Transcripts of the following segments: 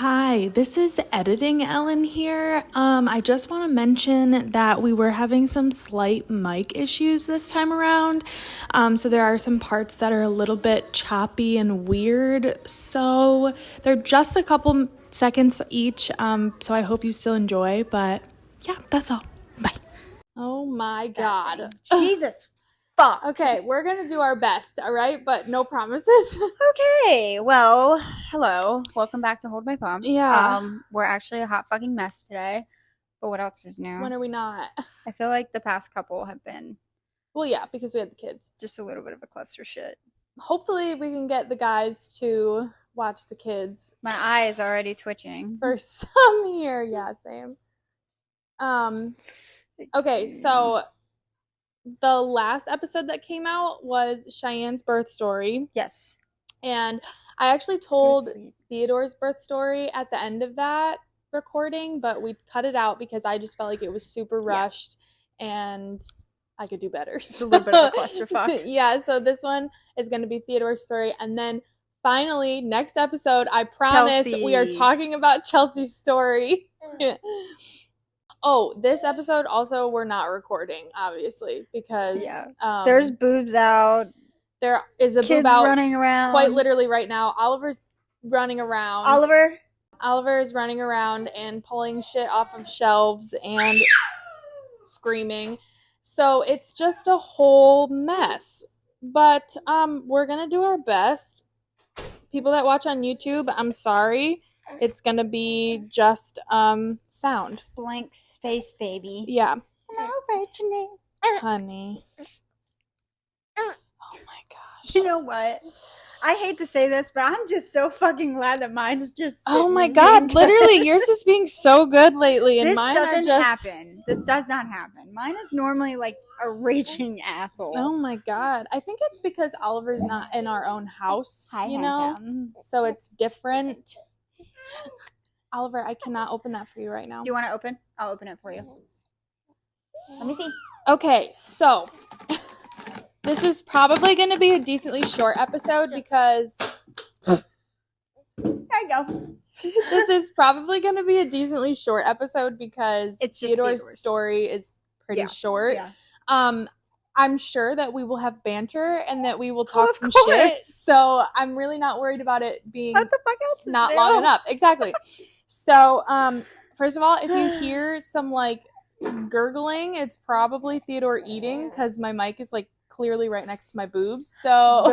Hi, this is Editing Ellen here. I just want to mention that we were having some slight mic issues this time around. So there are some parts that are a little bit choppy and weird. So they're just a couple seconds each. So I hope you still enjoy. But yeah, that's all. Bye. Oh my God. Jesus fuck. Okay, we're going to do our best, all right? But no promises. Okay, well, hello. Welcome back to Hold My Pump. Yeah. We're actually a hot fucking mess today. But what else is new? When are we not? I feel like the past couple have been Well, yeah, because we had the kids. just a little bit of a cluster shit. Hopefully we can get the guys to watch the kids. My eye is already twitching. For some here. Yeah, same. Okay, so the last episode that came out was Cheyenne's birth story. Yes. And I actually told Theodore's birth story at the end of that recording, but we cut it out because I just felt like it was super rushed and I could do better. It's a little bit of a clusterfuck. Yeah, so this one is going to be Theodore's story. And then finally, next episode, I promise we are talking about Chelsea's story. Oh, this episode also we're not recording, obviously, because there's boobs out. There is a kids boob out running around. Quite literally right now. Oliver's running around. Oliver is running around and pulling shit off of shelves and screaming. So it's just a whole mess. But we're gonna do our best. People that watch on YouTube, I'm sorry. It's gonna be just sound. Blank space, baby. Yeah. Originate. Honey. Oh my gosh. You know what? I hate to say this, but I'm just so fucking glad that mine's just. Oh my God! Literally, yours is being so good lately, and this mine doesn't are just. happen. This does not happen. Mine is normally like a raging asshole. Oh my God! I think it's because Oliver's not in our own house. You know, so it's different. Oliver, I cannot open that for you right now. Do you want to open? I'll open it for you. Let me see. Okay, so this is probably going to be a decently short episode because... There you go. This is probably going to be a decently short episode because it's Theodore's story is pretty short. Yeah. I'm sure that we will have banter and that we will talk some shit. So I'm really not worried about it being what the fuck else is not new? long enough. Exactly. So, first of all, if you hear some like gurgling, it's probably Theodore eating because my mic is like clearly right next to my boobs. So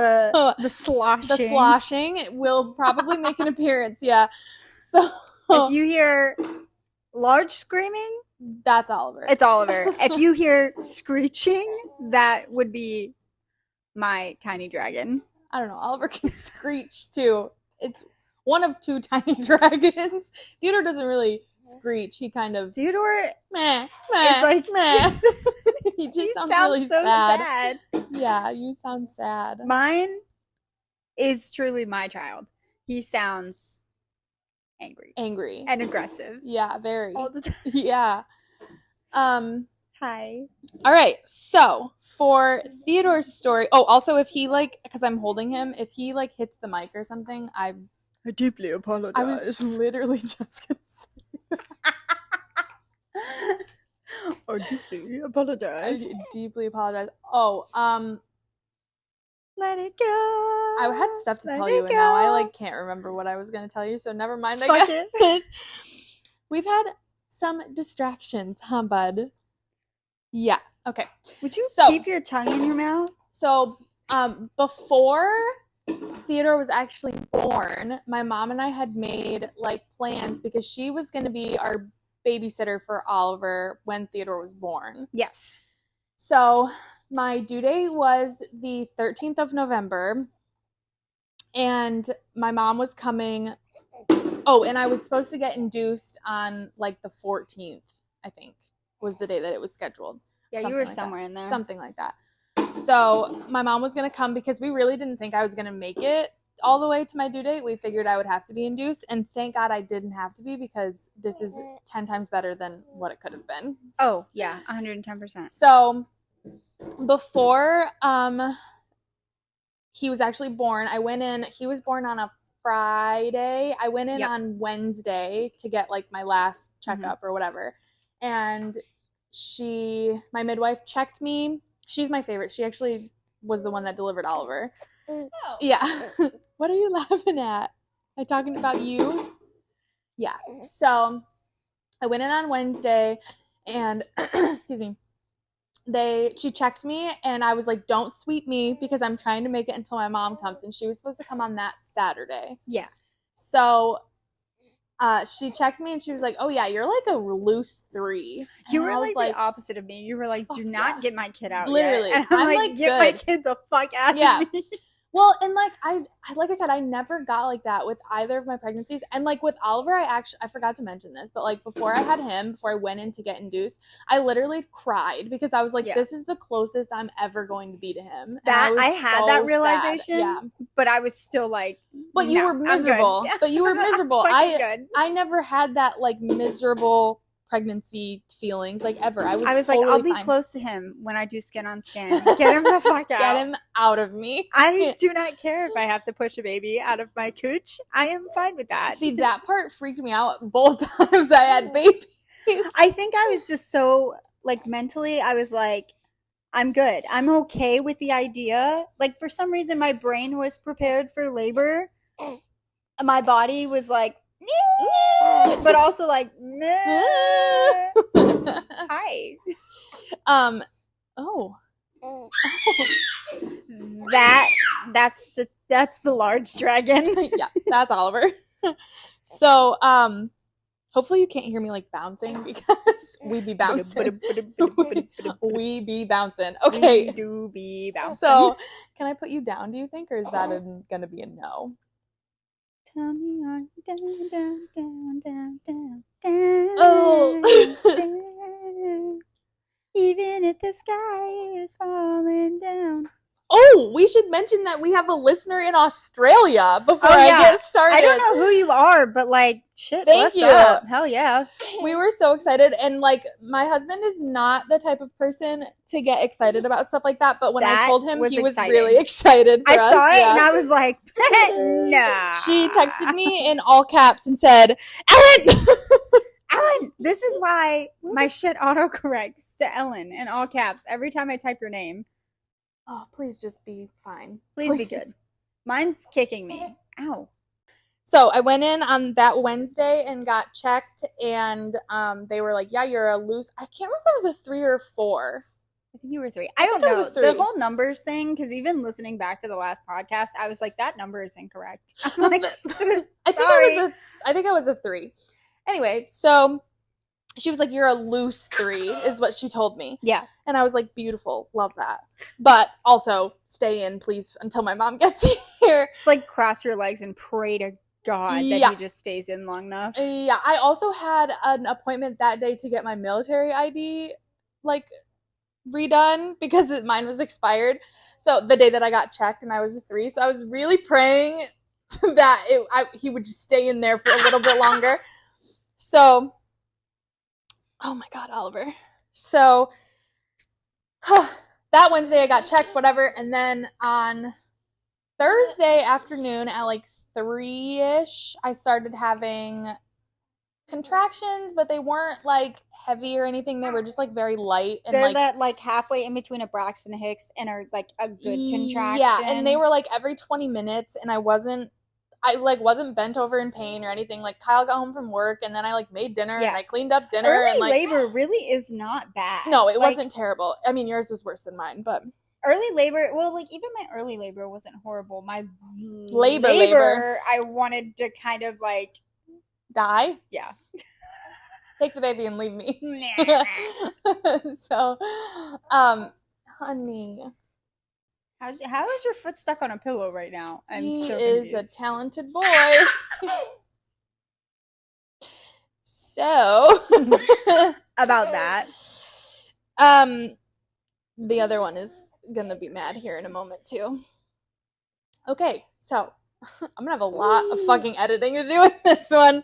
the sloshing. The sloshing will probably make an appearance. Yeah. So if you hear large screaming, that's Oliver. It's Oliver. If you hear screeching, that would be my tiny dragon. I don't know. Oliver can screech too. It's one of two tiny dragons. Theodore doesn't really screech. He kind of Theodore meh. It's like meh. He just sounds really so sad. Yeah, you sound sad. Mine is truly my child. He sounds angry and aggressive. Yeah, very all the time. Yeah. Hi. All right. So for Theodore's story, also if he because I'm holding him, if he hits the mic or something, I deeply apologize. I was literally just gonna say. I deeply apologize. I deeply apologize. Let it go. I had stuff to tell you, and now I can't remember what I was gonna tell you, so never mind. I Fuck guess it. We've had some distractions, huh, bud? Yeah. Okay. Would you keep your tongue in your mouth? So, before Theodore was actually born, my mom and I had made plans because she was going to be our babysitter for Oliver when Theodore was born. Yes. So my due date was the 13th of November, and my mom was coming. Oh, and I was supposed to get induced on the 14th, I think, was the day that it was scheduled. Yeah, you were somewhere in there. Something like that. So my mom was going to come because we really didn't think I was going to make it all the way to my due date. We figured I would have to be induced, and thank God I didn't have to be because this is 10 times better than what it could have been. Oh, yeah, 110%. So before he was actually born, I went in. He was born on a Friday. I went in Yep. on Wednesday to get like my last checkup or whatever. And my midwife checked me. She's my favorite. She actually was the one that delivered Oliver. Oh. Yeah. What are you laughing at? Am I talking about you? Yeah. So I went in on Wednesday and excuse me. She checked me and I was like, don't sweep me because I'm trying to make it until my mom comes. And she was supposed to come on that Saturday. Yeah. So she checked me and she was like, oh yeah, you're like a loose 3. And You were I was like the opposite of me. You were like, do not get my kid out Literally. yet. And I'm like, get my good. kid the fuck out of me. Well, and like I said, I never got like that with either of my pregnancies. And like with Oliver, I forgot to mention this, but like before I had him, before I went in to get induced, I literally cried because I was like, this is the closest I'm ever going to be to him. That I had so that realization. Yeah. But I was still like, but you were miserable. But you were miserable. Good. I never had that like miserable pregnancy feelings like ever. I was totally like, I'll be fine. Close to him when I do skin on skin. Get him the fuck out. Get him out of me. I do not care if I have to push a baby out of my cooch. I am fine with that. See, that part freaked me out both times I had babies. I think I was just so like mentally, I was like, I'm good. I'm okay with the idea. Like for some reason my brain was prepared for labor. My body was like, but also like, hi. That's the large dragon. Yeah, that's Oliver. So, hopefully you can't hear me like bouncing because we be bouncing. We be bouncing. Okay. We do be bouncing. So, can I put you down, do you think, or is that gonna be a no? Tell me on down, down, down, down, down, down. Oh. Down. Even if the sky is falling down. Oh, we should mention that we have a listener in Australia before I get started. I don't know who you are, but like, shit, thank you. Up? Hell yeah. We were so excited, and like, my husband is not the type of person to get excited about stuff like that, but when I told him, he was really excited for us. I saw it, and I was like, nah. She texted me in all caps and said, Ellen! Ellen! This is why my shit autocorrects to Ellen in all caps every time I type your name. Oh, please just be fine. Please be good. Mine's kicking me. Ow. So I went in on that Wednesday and got checked, and they were like, yeah, you're a loose. I can't remember if it was a 3 or 4. I think you were 3. I don't know. The whole numbers thing, because even listening back to the last podcast, I was like, that number is incorrect. I'm like, I think I was a 3. Anyway, so she was like, you're a loose 3 is what she told me. Yeah. And I was like, beautiful. Love that. But also, stay in, please, until my mom gets here. It's like cross your legs and pray to God that he just stays in long enough. Yeah. I also had an appointment that day to get my military ID, like, redone because mine was expired. So the day that I got checked and I was a 3. So I was really praying that he would just stay in there for a little bit longer. So, oh my God, Oliver. So, that Wednesday I got checked, whatever. And then on Thursday afternoon at like 3-ish, I started having contractions, but they weren't like heavy or anything. They were just like very light. And they're that like halfway in between a Braxton Hicks and are like a good contraction. Yeah, and they were like every 20 minutes, and I wasn't bent over in pain or anything. Like Kyle got home from work, and then I like made dinner and I cleaned up dinner. Early and like labor really is not bad. No, it wasn't terrible. I mean, yours was worse than mine, but early labor. Well, like even my early labor wasn't horrible. My labor, I wanted to kind of like die. Yeah. Take the baby and leave me. So, honey. How is your foot stuck on a pillow right now? He is a talented boy. So about that. The other one is gonna be mad here in a moment too. Okay, so I'm gonna have a lot of fucking editing to do with this one.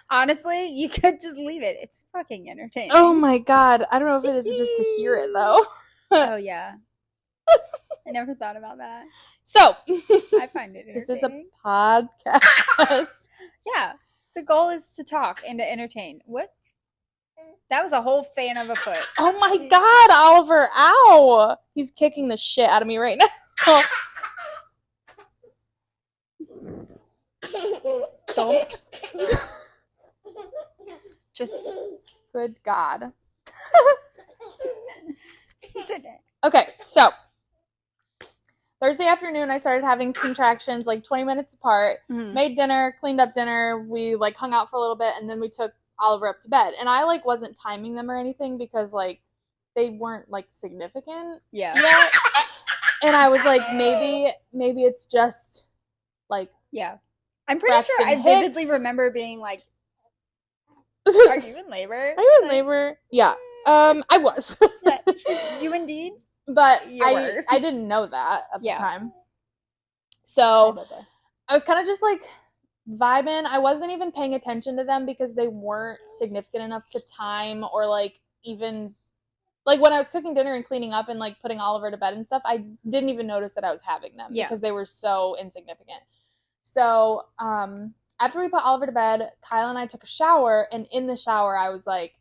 Honestly, you could just leave it. It's fucking entertaining. Oh my God. I don't know if it is just to hear it though. Oh yeah. I never thought about that. So, I find it entertaining. This is a podcast. Yeah. The goal is to talk and to entertain. What? That was a whole fan of a foot. Oh my God, Oliver. Ow. He's kicking the shit out of me right now. Don't. Just. Good God. Sit there. Okay, so Thursday afternoon, I started having contractions like 20 minutes apart. Mhm. Made dinner, cleaned up dinner. We like hung out for a little bit, and then we took Oliver up to bed. And I like wasn't timing them or anything because like they weren't like significant Yeah. yet. And I was like, maybe it's just like. Yeah. I'm pretty sure I Braxton vividly Hicks. remember being like, are you in labor? Are you in labor? Yeah. I was. Yeah. You indeed? But You were. I didn't know that at Yeah. the time. So I was kind of just like vibing. I wasn't even paying attention to them because they weren't significant enough to time or like even like when I was cooking dinner and cleaning up and like putting Oliver to bed and stuff, I didn't even notice that I was having them because they were so insignificant. So after we put Oliver to bed, Kyle and I took a shower, and in the shower I was like,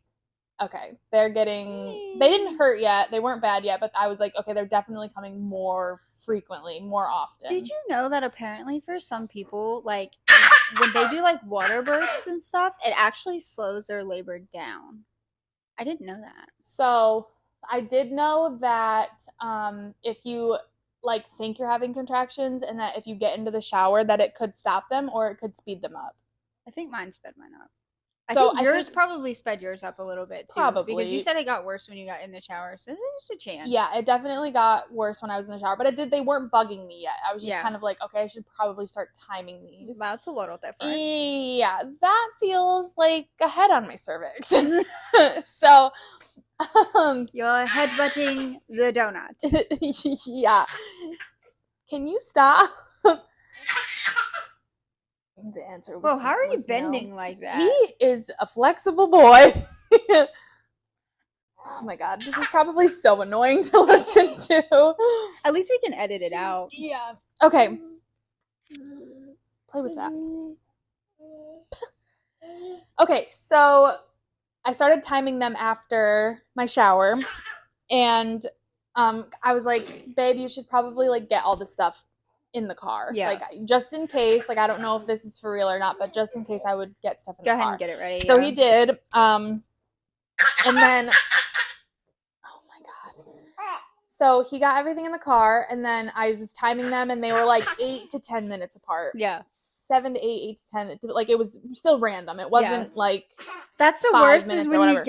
okay, they didn't hurt yet. They weren't bad yet, but I was like, okay, they're definitely coming more frequently, more often. Did you know that apparently for some people, like, when they do, like, water births and stuff, it actually slows their labor down? I didn't know that. So I did know that if you, like, think you're having contractions and that if you get into the shower that it could stop them or it could speed them up. I think mine sped mine up. So I think yours probably sped yours up a little bit too. Probably. Because you said it got worse when you got in the shower, so there's a chance. Yeah, it definitely got worse when I was in the shower, but they weren't bugging me yet. I was just kind of like, okay, I should probably start timing these. That's a little different. Yeah, that feels like a head on my cervix. So, you're headbutting the donut. Yeah. Can you stop? The answer was Well, how are you was bending no. like that? He is a flexible boy. Oh my God, this is probably so annoying to listen to. At least we can edit it out. Yeah. Okay. Play with that. Okay, so I started timing them after my shower, and I was like, babe, you should probably like get all the stuff in the car. Yeah. Like, just in case, like, I don't know if this is for real or not, but just in case I would get stuff in the car. Go ahead and get it ready. So he did. And then, oh my God. So he got everything in the car, and then I was timing them, and they were like 8 to 10 minutes apart. Yeah. 7 to 8, 8 to 10. Like, it was still random. It wasn't like. That's the 5 worst is minutes when or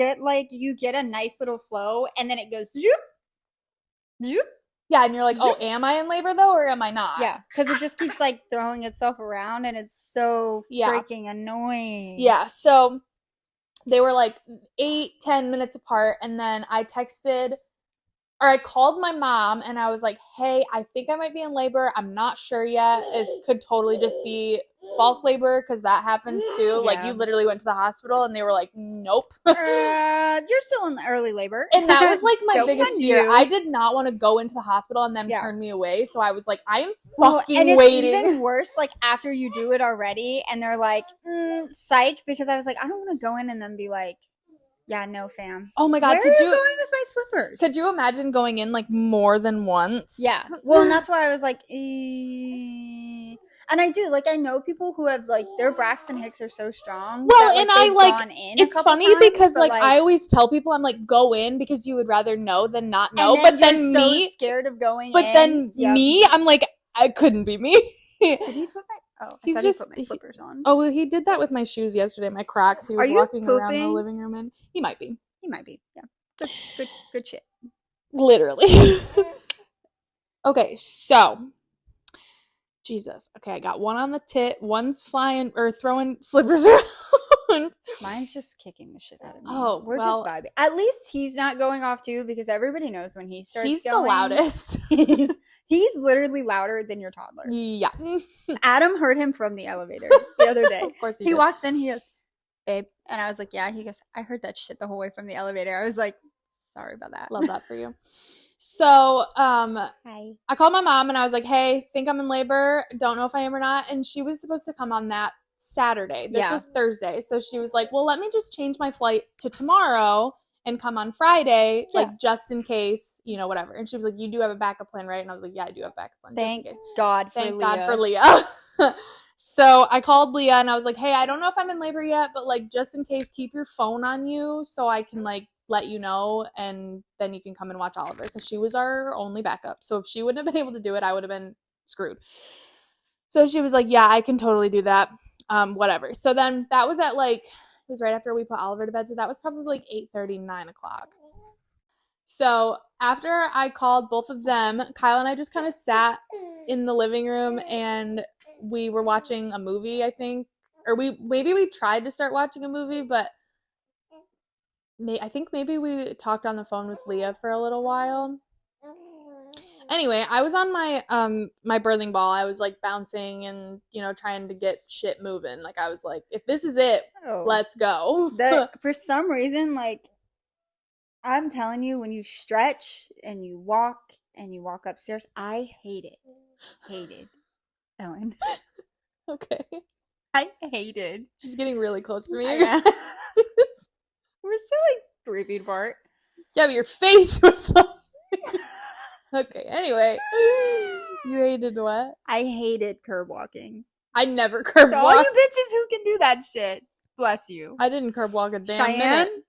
you get a nice little flow, and then it goes zoop, zoop. Yeah, and you're like, oh, am I in labor though, or am I not? Yeah, because it just keeps like throwing itself around, and it's so freaking annoying. Yeah, so they were like 8, 10 minutes apart, and then I called my mom, and I was like, hey, I think I might be in labor. I'm not sure yet. It could totally just be false labor, because that happens too. Yeah. Like, you literally went to the hospital, and they were like, nope. You're still in the early labor. And that was like my Joke's biggest on fear. you. I did not want to go into the hospital and them turn me away. So I was like, I am fucking and it's waiting. even worse, like, after you do it already, and they're like, psych, because I was like, I don't want to go in and then be like, yeah, no, fam. Oh my God, Where are you going with my slippers? Could you imagine going in like more than once? Yeah. Well, and that's why I was like, and I do, like, I know people who have, like, their Braxton Hicks are so strong. Well, that, like, and I, they've like, gone in it's a couple funny times, because, but, like, I always tell people, I'm like, go in because you would rather know than not know. and But then you're me, so scared of going but in. then Yep. me, I'm like, I couldn't be me. Did he put my, He's I thought just- he put my slippers on. Oh, well, he did that with my shoes yesterday, my Crocs. He was Are you walking around the pooping? living room in. He might be. He might be, yeah. Good shit. Literally. Okay, so Jesus. Okay, I got one on the tit, one's flying or throwing slippers around. Mine's just kicking the shit out of me. Oh, We're well, just vibing. At least he's not going off too, because everybody knows when he starts he's going. the loudest. He's literally louder than your toddler. Yeah. Adam heard him from the elevator the other day. Of course He did. walks in, he goes, babe. And I was like, yeah. He goes, I heard that shit the whole way from the elevator. I was like, sorry about that. Love that for you. So, Hi. I called my mom and I was like, hey, think I'm in labor. Don't know if I am or not. And she was supposed to come on that Saturday. This was Thursday. So she was like, well, let me just change my flight to tomorrow and come on Friday, like just in case, whatever. And she was like, you do have a backup plan, right? And I was like, yeah, I do have a backup plan. Thank just in case. God Thank God for Leah. So I called Leah and I was like, hey, I don't know if I'm in labor yet, but like just in case, keep your phone on you so I can like let you know, and then you can come and watch Oliver, because she was our only backup. So if she wouldn't have been able to do it, I would have been screwed. So she was like, yeah, I can totally do that. Whatever. So then that was at like, it was right after we put Oliver to bed. So that was probably like 8:30, 9 o'clock. So after I called both of them, Kyle and I just kind of sat in the living room and we were watching a movie, I think. Or maybe we tried to start watching a movie, but I think maybe we talked on the phone with Leah for a little while. Anyway, I was on my my birthing ball. I was like bouncing and trying to get shit moving. Like I was like, if this is it, let's go. For some reason, like I'm telling you, when you stretch and you walk upstairs, I hate it. Hated, Ellen. Okay. I hated. She's getting really close to me. We're still like 3 feet apart. Yeah, but your face was like. Okay, anyway. You hated what? I hated curb walking. I never curb walked. To all you bitches who can do that shit, bless you. I didn't curb walk a damn minute.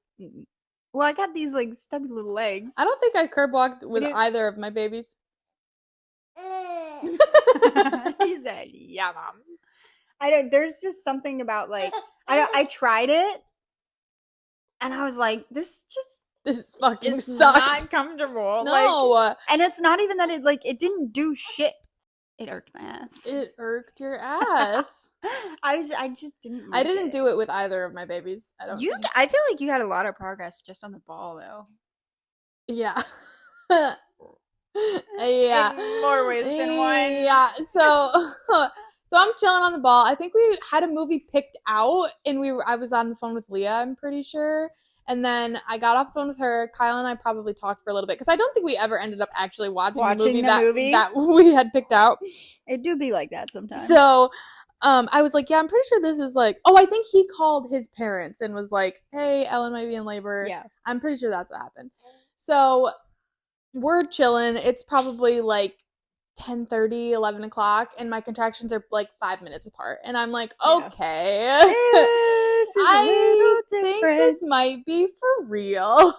Well, I got these like stubby little legs. I don't think I curb walked with either of my babies. He said, yeah, Mom. There's just something about like, I tried it and I was like, this fucking is sucks. not comfortable. No. Like, and it's not even that it didn't do shit. It irked my ass. It irked your ass. I just didn't like I didn't do it with either of my babies. I feel like you had a lot of progress just on the ball though. Yeah. Yeah. In more ways than one. Yeah. So I'm chilling on the ball. I think we had a movie picked out and I was on the phone with Leah, I'm pretty sure. And then I got off the phone with her. Kyle and I probably talked for a little bit because I don't think we ever ended up actually watching the movie that we had picked out. It do be like that sometimes. So I was like, yeah, I'm pretty sure this is like, I think he called his parents and was like, hey, Ellen might be in labor. Yeah. I'm pretty sure that's what happened. So we're chilling. It's probably like 10:30, 11 o'clock, and my contractions are like 5 minutes apart. And I'm like, okay. I think this might be for real.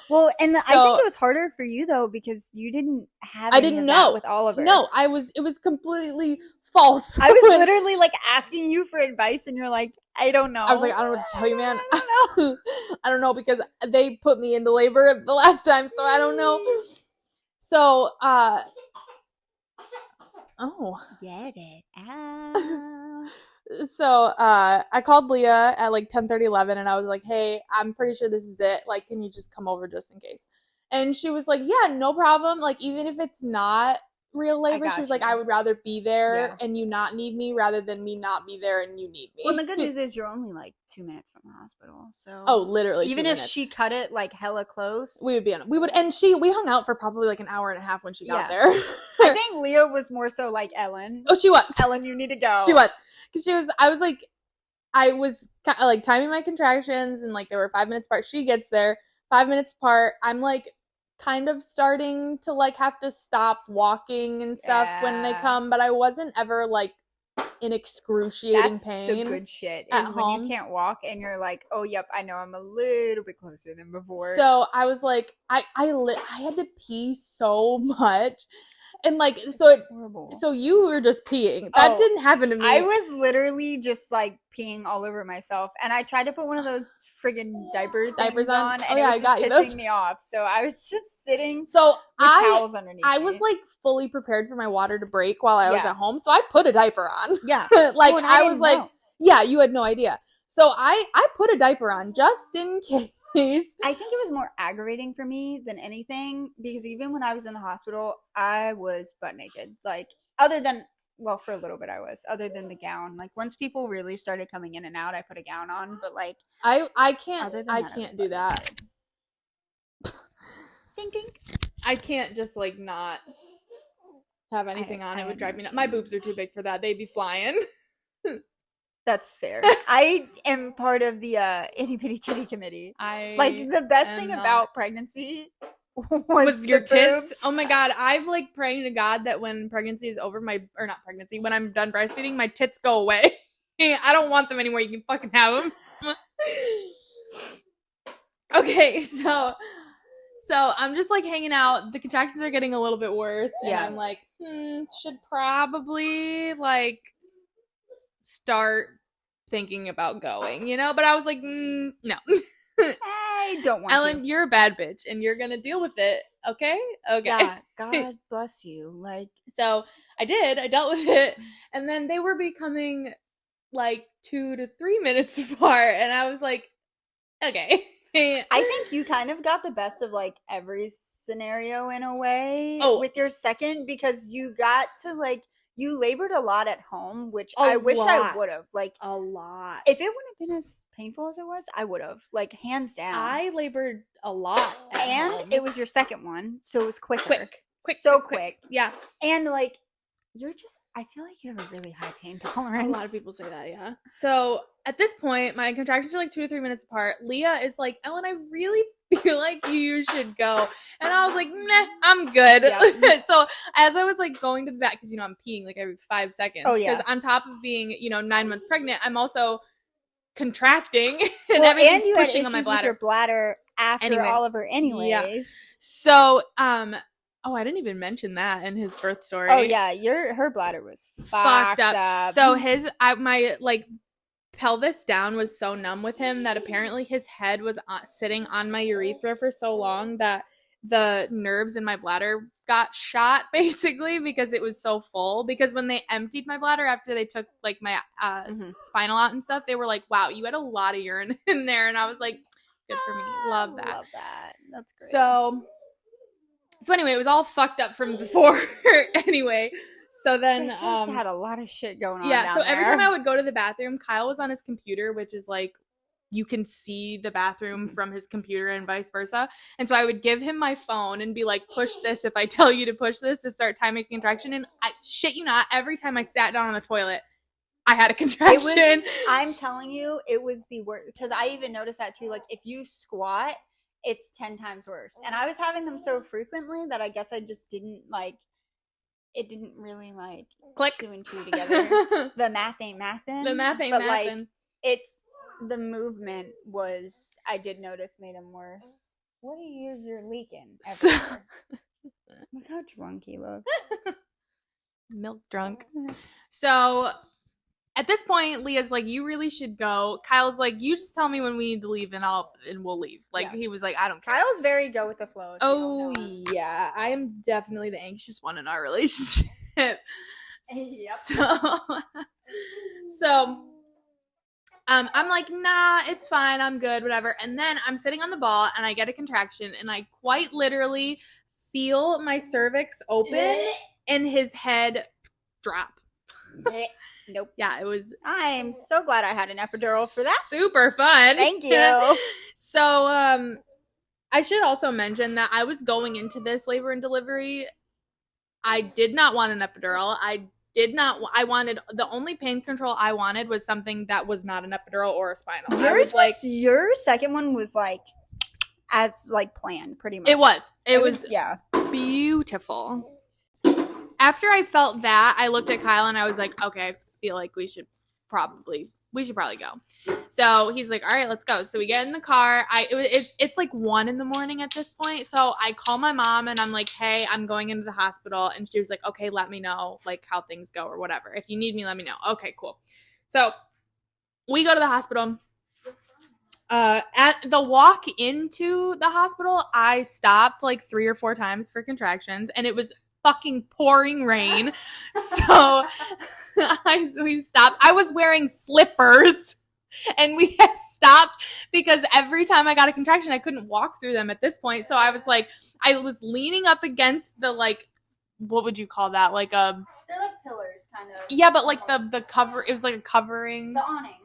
Well, and I think it was harder for you though because you didn't have any of that with Oliver. No, it was completely false. I was literally like asking you for advice and you're like, I don't know. I was like, I don't know what to tell you, man. I don't know. I don't know because they put me into labor the last time, so I don't know. So, Get it out. So I called Leah at like 10:30, 11, and I was like, hey, I'm pretty sure this is it. Like, can you just come over just in case? And she was like, yeah, no problem. Like, even if it's not real labor, she was like, I would rather be there and you not need me rather than me not be there and you need me. Well, the good news is you're only like 2 minutes from the hospital. So literally even if she cut it like hella close, we hung out for probably like an hour and a half when she got there. I think Leah was more so like Ellen. Oh, she was. Ellen, you need to go. She was. Because I was like timing my contractions and like they were 5 minutes apart. She gets there 5 minutes apart. I'm like kind of starting to like have to stop walking and stuff when they come, but I wasn't ever like in excruciating pain. That's the good shit is when you can't walk and you're like, oh yep, I know I'm a little bit closer than before. So I was like, I had to pee so much. And like, so you were just peeing. That didn't happen to me. I was literally just like peeing all over myself. And I tried to put one of those friggin' diapers on. And it was just pissing me off. So I was just sitting with towels underneath I was like fully prepared for my water to break while I was at home. So I put a diaper on. Yeah. Like I was like, yeah, you had no idea. So I put a diaper on just in case. I think it was more aggravating for me than anything because even when I was in the hospital, I was butt naked. Like for a little bit I was, other than the gown. Like once people really started coming in and out, I put a gown on, but like I can't do that. Ding ding. I can't just like not have anything on. It would drive me nuts. My boobs are too big for that. They'd be flying. That's fair. I am part of the itty bitty titty committee. Like the best thing about pregnancy was your tits. Oh my god, I've like praying to God that when pregnancy is over, when I'm done breastfeeding, my tits go away. I don't want them anymore. You can fucking have them. Okay, so I'm just like hanging out. The contractions are getting a little bit worse, and I'm like, should probably like start thinking about going, you know? But I was like, no. I don't want Ellen, to. you're a bad bitch, and you're gonna deal with it, okay? Okay. Yeah, God bless you. Like, so I dealt with it, and then they were becoming like 2 to 3 minutes apart, and I was like, okay. I think you kind of got the best of like every scenario in a way with your second, because you got to like, you labored a lot at home, which I wish I would have. Like, a lot. If it wouldn't have been as painful as it was, I would have. Like, hands down. I labored a lot at home. It was your second one, so it was quicker. Quick. Yeah. And like, I feel like you have a really high pain tolerance. A lot of people say that, yeah. So at this point, my contractions are like 2 to 3 minutes apart. Leah is like, Ellen, I really feel like you should go. And I was like, nah, I'm good. Yeah. So as I was like going to the back, because, you know, I'm peeing like every 5 seconds. Oh, yeah. Because on top of being, you know, 9 months pregnant, I'm also contracting and everything's and you pushing had on my issues bladder. With your bladder after Oliver anyways. Yeah. So, I didn't even mention that in his birth story. Oh yeah, her bladder was fucked up. So my like pelvis down was so numb with him that apparently his head was sitting on my urethra for so long that the nerves in my bladder got shot basically because it was so full. Because when they emptied my bladder after they took like my spinal out and stuff, they were like, "Wow, you had a lot of urine in there," and I was like, "Good for me, love that." Love that. That's great. So anyway, it was all fucked up from before. Anyway, so then just had a lot of shit going on. Yeah, so every time I would go to the bathroom, Kyle was on his computer, which is like you can see the bathroom from his computer and vice versa. And so I would give him my phone and be like, push this if I tell you to push this to start timing contraction. And I shit you not, every time I sat down on the toilet, I had a contraction. I'm telling you, it was the worst. Because I even noticed that too. Like if you squat, it's 10 times worse. And I was having them so frequently that I guess I just didn't like, it didn't really like click 2 and 2 together. The math ain't mathin'. The math ain't mathin'. Like, it's the movement was, I did notice, made him worse. What do you use? You're leaking everywhere. Look how drunk he looks. Milk drunk. So at this point, Leah's like, you really should go. Kyle's like, you just tell me when we need to leave and we'll leave. Like, He was like, I don't care. Kyle's very go with the flow. Oh, yeah. I am definitely the anxious one in our relationship. Yep. So, I'm like, nah, it's fine. I'm good, whatever. And then I'm sitting on the ball and I get a contraction and I quite literally feel my cervix open and his head drop. Nope. Yeah, it was. I'm so glad I had an epidural for that. Super fun. Thank you. So, I should also mention that I was going into this labor and delivery. I did not want an epidural. I wanted, the only pain control I wanted was something that was not an epidural or a spinal. Your second one was like, as like planned, pretty much. It was beautiful. After I felt that, I looked at Kyle and I was like, okay, I feel like we should probably go. So he's like, all right, let's go. So we get in the car. It's like 1 a.m. at this point. So I call my mom and I'm like, hey, I'm going into the hospital. And she was like, okay, let me know like how things go or whatever. If you need me, let me know. Okay, cool. So we go to the hospital. At the walk into the hospital, I stopped like 3 or 4 times for contractions and it was fucking pouring rain. So we stopped. I was wearing slippers and we had stopped because every time I got a contraction, I couldn't walk through them at this point. So I was leaning up against the, like, what would you call that? Like they're like pillars kind of. Yeah, but like the cover, it was like a covering. The awning.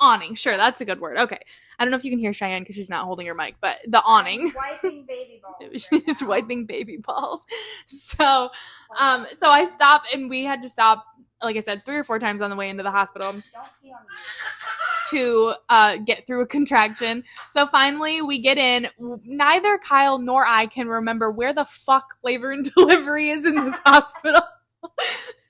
Awning, sure, that's a good word. Okay. I don't know if you can hear Cheyenne because she's not holding her mic, but the awning. I'm wiping baby balls. She's wiping baby balls. So I stopped, and we had to stop, like I said, 3 or 4 times on the way into the hospital to get through a contraction. So finally we get in. Neither Kyle nor I can remember where the fuck labor and delivery is in this hospital.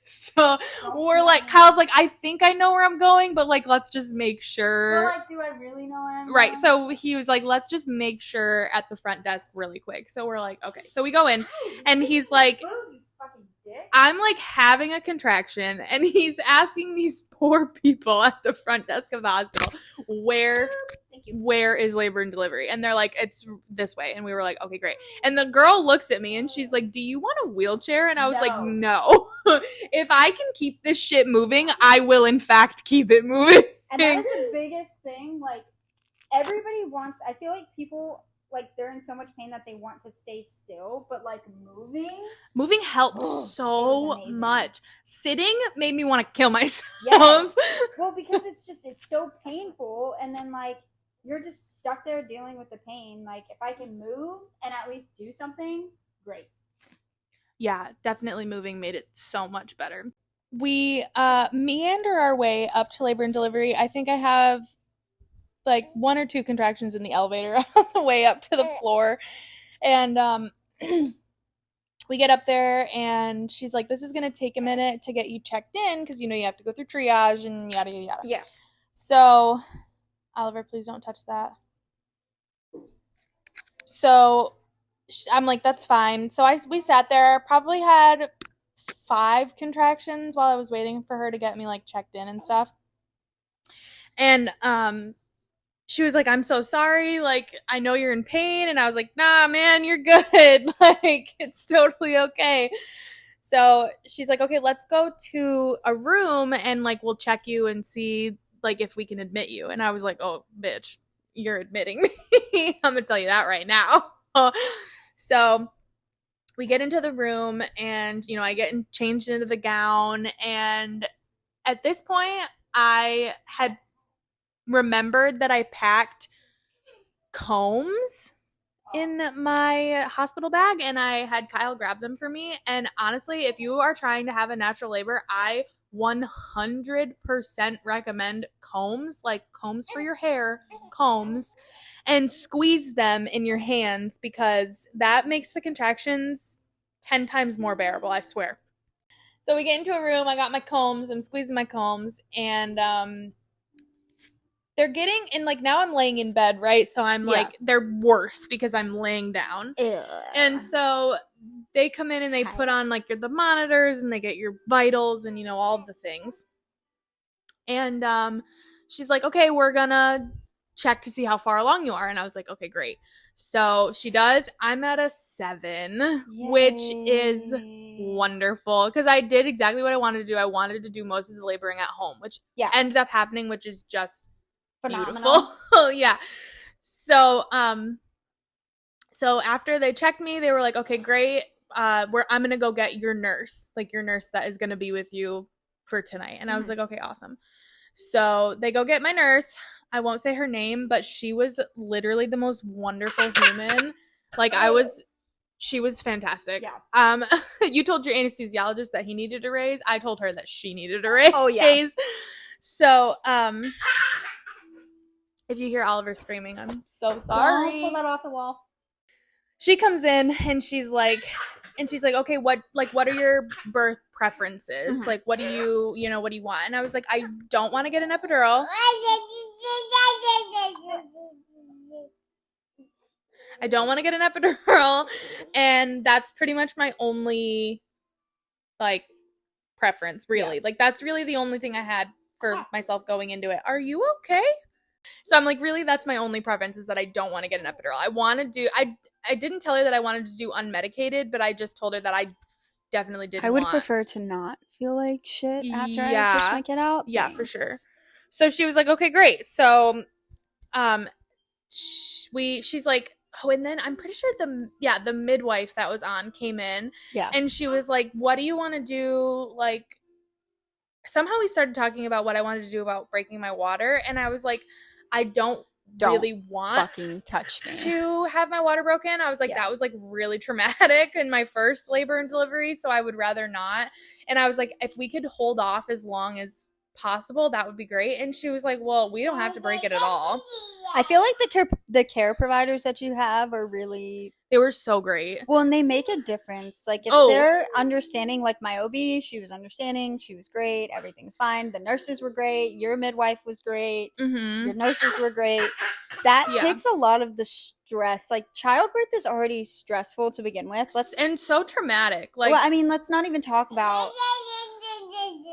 So we're like, Kyle's like, I think I know where I'm going, but like, let's just make sure. We're like, do I really know where I'm going? Right. So he was like, let's just make sure at the front desk really quick. So we're like, okay. So we go in, and he's like, I'm like having a contraction, and he's asking these poor people at the front desk of the hospital, where is labor and delivery? And they're like, it's this way. And we were like, okay, great. And the girl looks at me and she's like, do you want a wheelchair? And I was like, no. If I can keep this shit moving, I will in fact keep it moving. And that is the biggest thing. Like, everybody wants, I feel like people, like, they're in so much pain that they want to stay still, but like moving helps so much. Sitting made me want to kill myself. Yes. Well, because it's so painful, and then like you're just stuck there dealing with the pain. Like, if I can move and at least do something, great. Yeah, definitely moving made it so much better. We meander our way up to labor and delivery. I think I have like 1 or 2 contractions in the elevator on the way up to the floor. And we get up there, and she's like, this is going to take a minute to get you checked in because, you know, you have to go through triage and yada, yada, yada. Yeah. So, Oliver, please don't touch that. So I'm like, that's fine. So we sat there, probably had 5 contractions while I was waiting for her to get me like checked in and stuff. And she was like, I'm so sorry, like, I know you're in pain. And I was like, nah, man, you're good. Like, it's totally okay. So she's like, okay, let's go to a room and like we'll check you and see like if we can admit you. And I was like, oh, bitch, you're admitting me. I'm gonna tell you that right now. So we get into the room, and, you know, I get changed into the gown. And at this point, I had remembered that I packed combs in my hospital bag, and I had Kyle grab them for me. And honestly, if you are trying to have a natural labor, I 100% recommend combs, like combs for your hair, combs, and squeeze them in your hands, because that makes the contractions 10 times more bearable, I swear. So we get into a room, I got my combs, I'm squeezing my combs, and they're getting, and like now I'm laying in bed, right? So I'm like, they're worse because I'm laying down. Ugh. And so they come in and they put on like the monitors, and they get your vitals and, you know, all the things. And she's like, okay, we're gonna check to see how far along you are. And I was like, okay, great. So she does. I'm at a 7, Yay. Which is wonderful, because I did exactly what I wanted to do. I wanted to do most of the laboring at home, which ended up happening, which is just phenomenal. Beautiful. Yeah. So so after they checked me, they were like, okay, great. I'm gonna go get your nurse that is gonna be with you for tonight. And I was like, okay, awesome. So they go get my nurse. I won't say her name, but she was literally the most wonderful human. Like, she was fantastic. Yeah. You told your anesthesiologist that he needed a raise. I told her that she needed a raise. Oh yeah. So if you hear Oliver screaming, I'm so sorry. Don't pull that off the wall. She comes in, and she's like, okay, what are your birth preferences? Mm-hmm. Like, what do you want? And I was like, I don't want to get an epidural. I don't want to get an epidural. And that's pretty much my only, like, preference, really. Yeah. Like, that's really the only thing I had for myself going into it. Are you okay? So I'm like, really, that's my only preference, is that I don't want to get an epidural. I didn't tell her that I wanted to do unmedicated, but I just told her that I definitely didn't want. I would prefer to not feel like shit after I push my kid out. Yeah, for sure. So she was like, okay, great. So she's like, oh, and then I'm pretty sure the midwife that was on came in. Yeah. And she was like, what do you want to do? Like, somehow we started talking about what I wanted to do about breaking my water, and I was like, I don't really want fucking touch me to have my water broken. I was like, that was like really traumatic in my first labor and delivery, so I would rather not. And I was like, if we could hold off as long as possible, that would be great. And she was like, well, we don't have to break it at all. I feel like the care providers that you have are really, they were so great. Well, and they make a difference. Like, if they're understanding, like my OB, she was understanding, she was great, everything's fine. The nurses were great, your midwife was great, your nurses were great. That takes a lot of the stress. Like, childbirth is already stressful to begin with. And so traumatic. Like, well, I mean, let's not even talk about,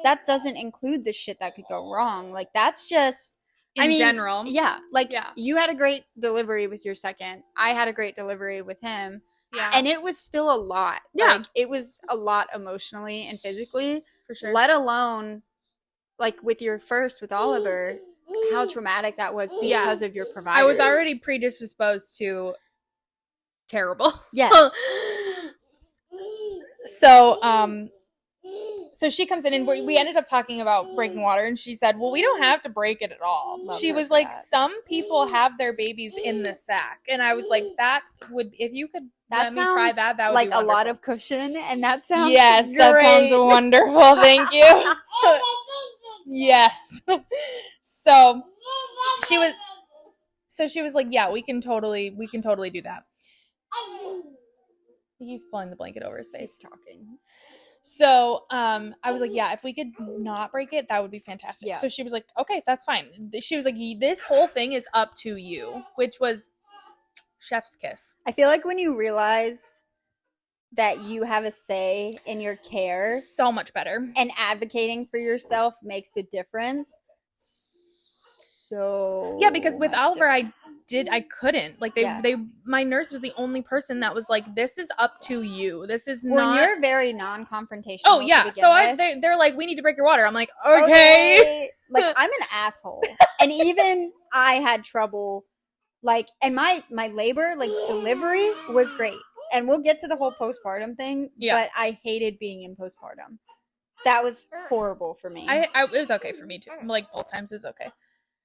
that doesn't include the shit that could go wrong. Like, that's just in general. Yeah. Like, you had a great delivery with your second. I had a great delivery with him. Yeah. And it was still a lot. Yeah. Like, it was a lot emotionally and physically. For sure. Let alone, like, with your first, with Oliver, how traumatic that was because of your providers. I was already predisposed to terrible. Yes. So she comes in, and we ended up talking about breaking water, and she said, well, we don't have to break it at all. She was like, some people have their babies in the sack. And I was like, that would, if you could let me try that would like be wonderful. A lot of cushion, and that sounds great. That sounds wonderful. Thank you. Yes. So she was like, yeah, we can totally do that. He keeps pulling the blanket over his face. He's talking. So I was like, yeah, if we could not break it, that would be fantastic. Yeah. So she was like, okay, that's fine. She was like, this whole thing is up to you, which was chef's kiss. I feel like when you realize that you have a say in your care, so much better, and advocating for yourself makes a difference. So yeah, because with Oliver, I couldn't, like, my nurse was the only person that was like, this is up to you. This is not. You're very non-confrontational. Oh yeah, so they're like, we need to break your water. I'm like, okay. Like, I'm an asshole, and even I had trouble. Like, and my labor, like, delivery was great, and we'll get to the whole postpartum thing. Yeah. But I hated being in postpartum. That was horrible for me. It was okay for me too. Like, both times it was okay.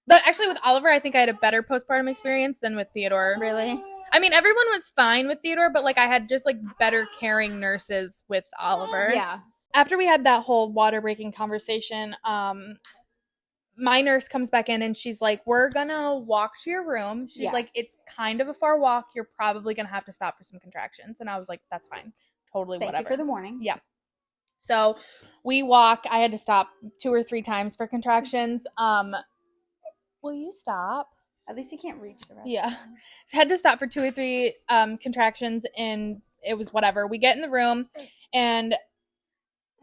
But actually, with Oliver, I think I had a better postpartum experience than with Theodore. Really? I mean, everyone was fine with Theodore, but, like, I had just, like, better caring nurses with Oliver. Yeah. After we had that whole water breaking conversation, my nurse comes back in, and she's like, we're gonna walk to your room. She's like, it's kind of a far walk. You're probably gonna have to stop for some contractions. And I was like, that's fine. Totally whatever. Thank you for the warning. Yeah. So we walk. I had to stop 2 or 3 times for contractions. Will you stop? At least he can't reach the rest. Yeah. So I had to stop for 2 or 3 contractions, and it was whatever. We get in the room, and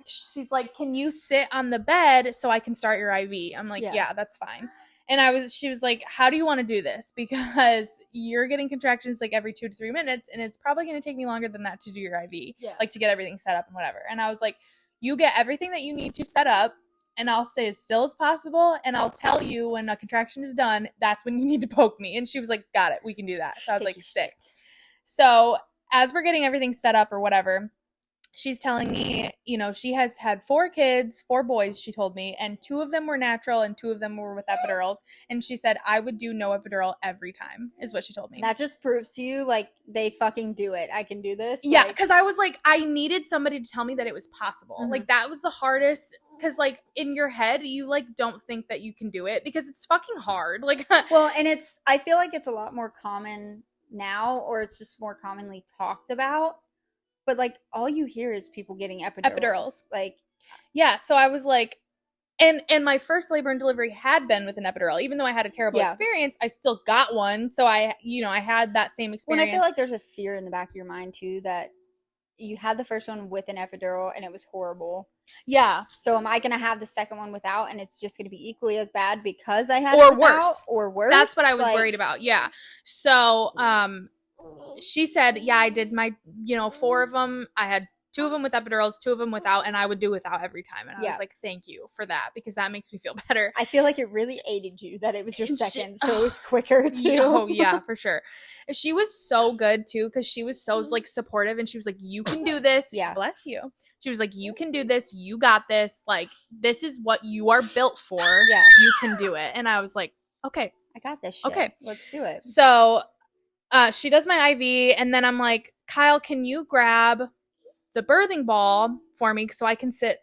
she's like, can you sit on the bed so I can start your IV? I'm like, yeah, that's fine. And she was like, how do you want to do this? Because you're getting contractions like every 2 to 3 minutes, and it's probably going to take me longer than that to do your IV, like to get everything set up and whatever. And I was like, you get everything that you need to set up, and I'll stay as still as possible, and I'll tell you when a contraction is done, that's when you need to poke me. And she was like, got it, we can do that. So I was like, sick. So as we're getting everything set up or whatever, she's telling me, she has had 4 kids, 4 boys, she told me, and 2 of them were natural and 2 of them were with epidurals. And she said, I would do no epidural every time, is what she told me. That just proves to you, like, they fucking do it. I can do this. Yeah, because I was like, I needed somebody to tell me that it was possible. Mm-hmm. Like, that was the hardest, because, like, in your head, you, like, don't think that you can do it, because it's fucking hard. Like, well, and I feel like it's a lot more common now, or it's just more commonly talked about. But, like, all you hear is people getting epidurals. Like, yeah, so I was like, and my first labor and delivery had been with an epidural. Even though I had a terrible experience, I still got one. So I had that same experience. Well, I feel like there's a fear in the back of your mind, too, that you had the first one with an epidural and it was horrible. Yeah. So am I going to have the second one without, and it's just going to be equally as bad because I had it without? Worse. Or worse? That's what I was worried about. Yeah. So, she said, yeah, I did my, 4 of them. I had 2 of them with epidurals, 2 of them without, and I would do without every time. And I was like, thank you for that, because that makes me feel better. I feel like it really aided you that it was your second, so it was quicker too. Oh yeah, for sure. She was so good too, because she was so, like, supportive, and she was like, you can do this. Yeah. Bless you. She was like, you can do this. You got this. Like, this is what you are built for. Yeah. You can do it. And I was like, okay. I got this shit. Okay. Let's do it. So she does my IV, and then I'm like, Kyle, can you grab the birthing ball for me so I can sit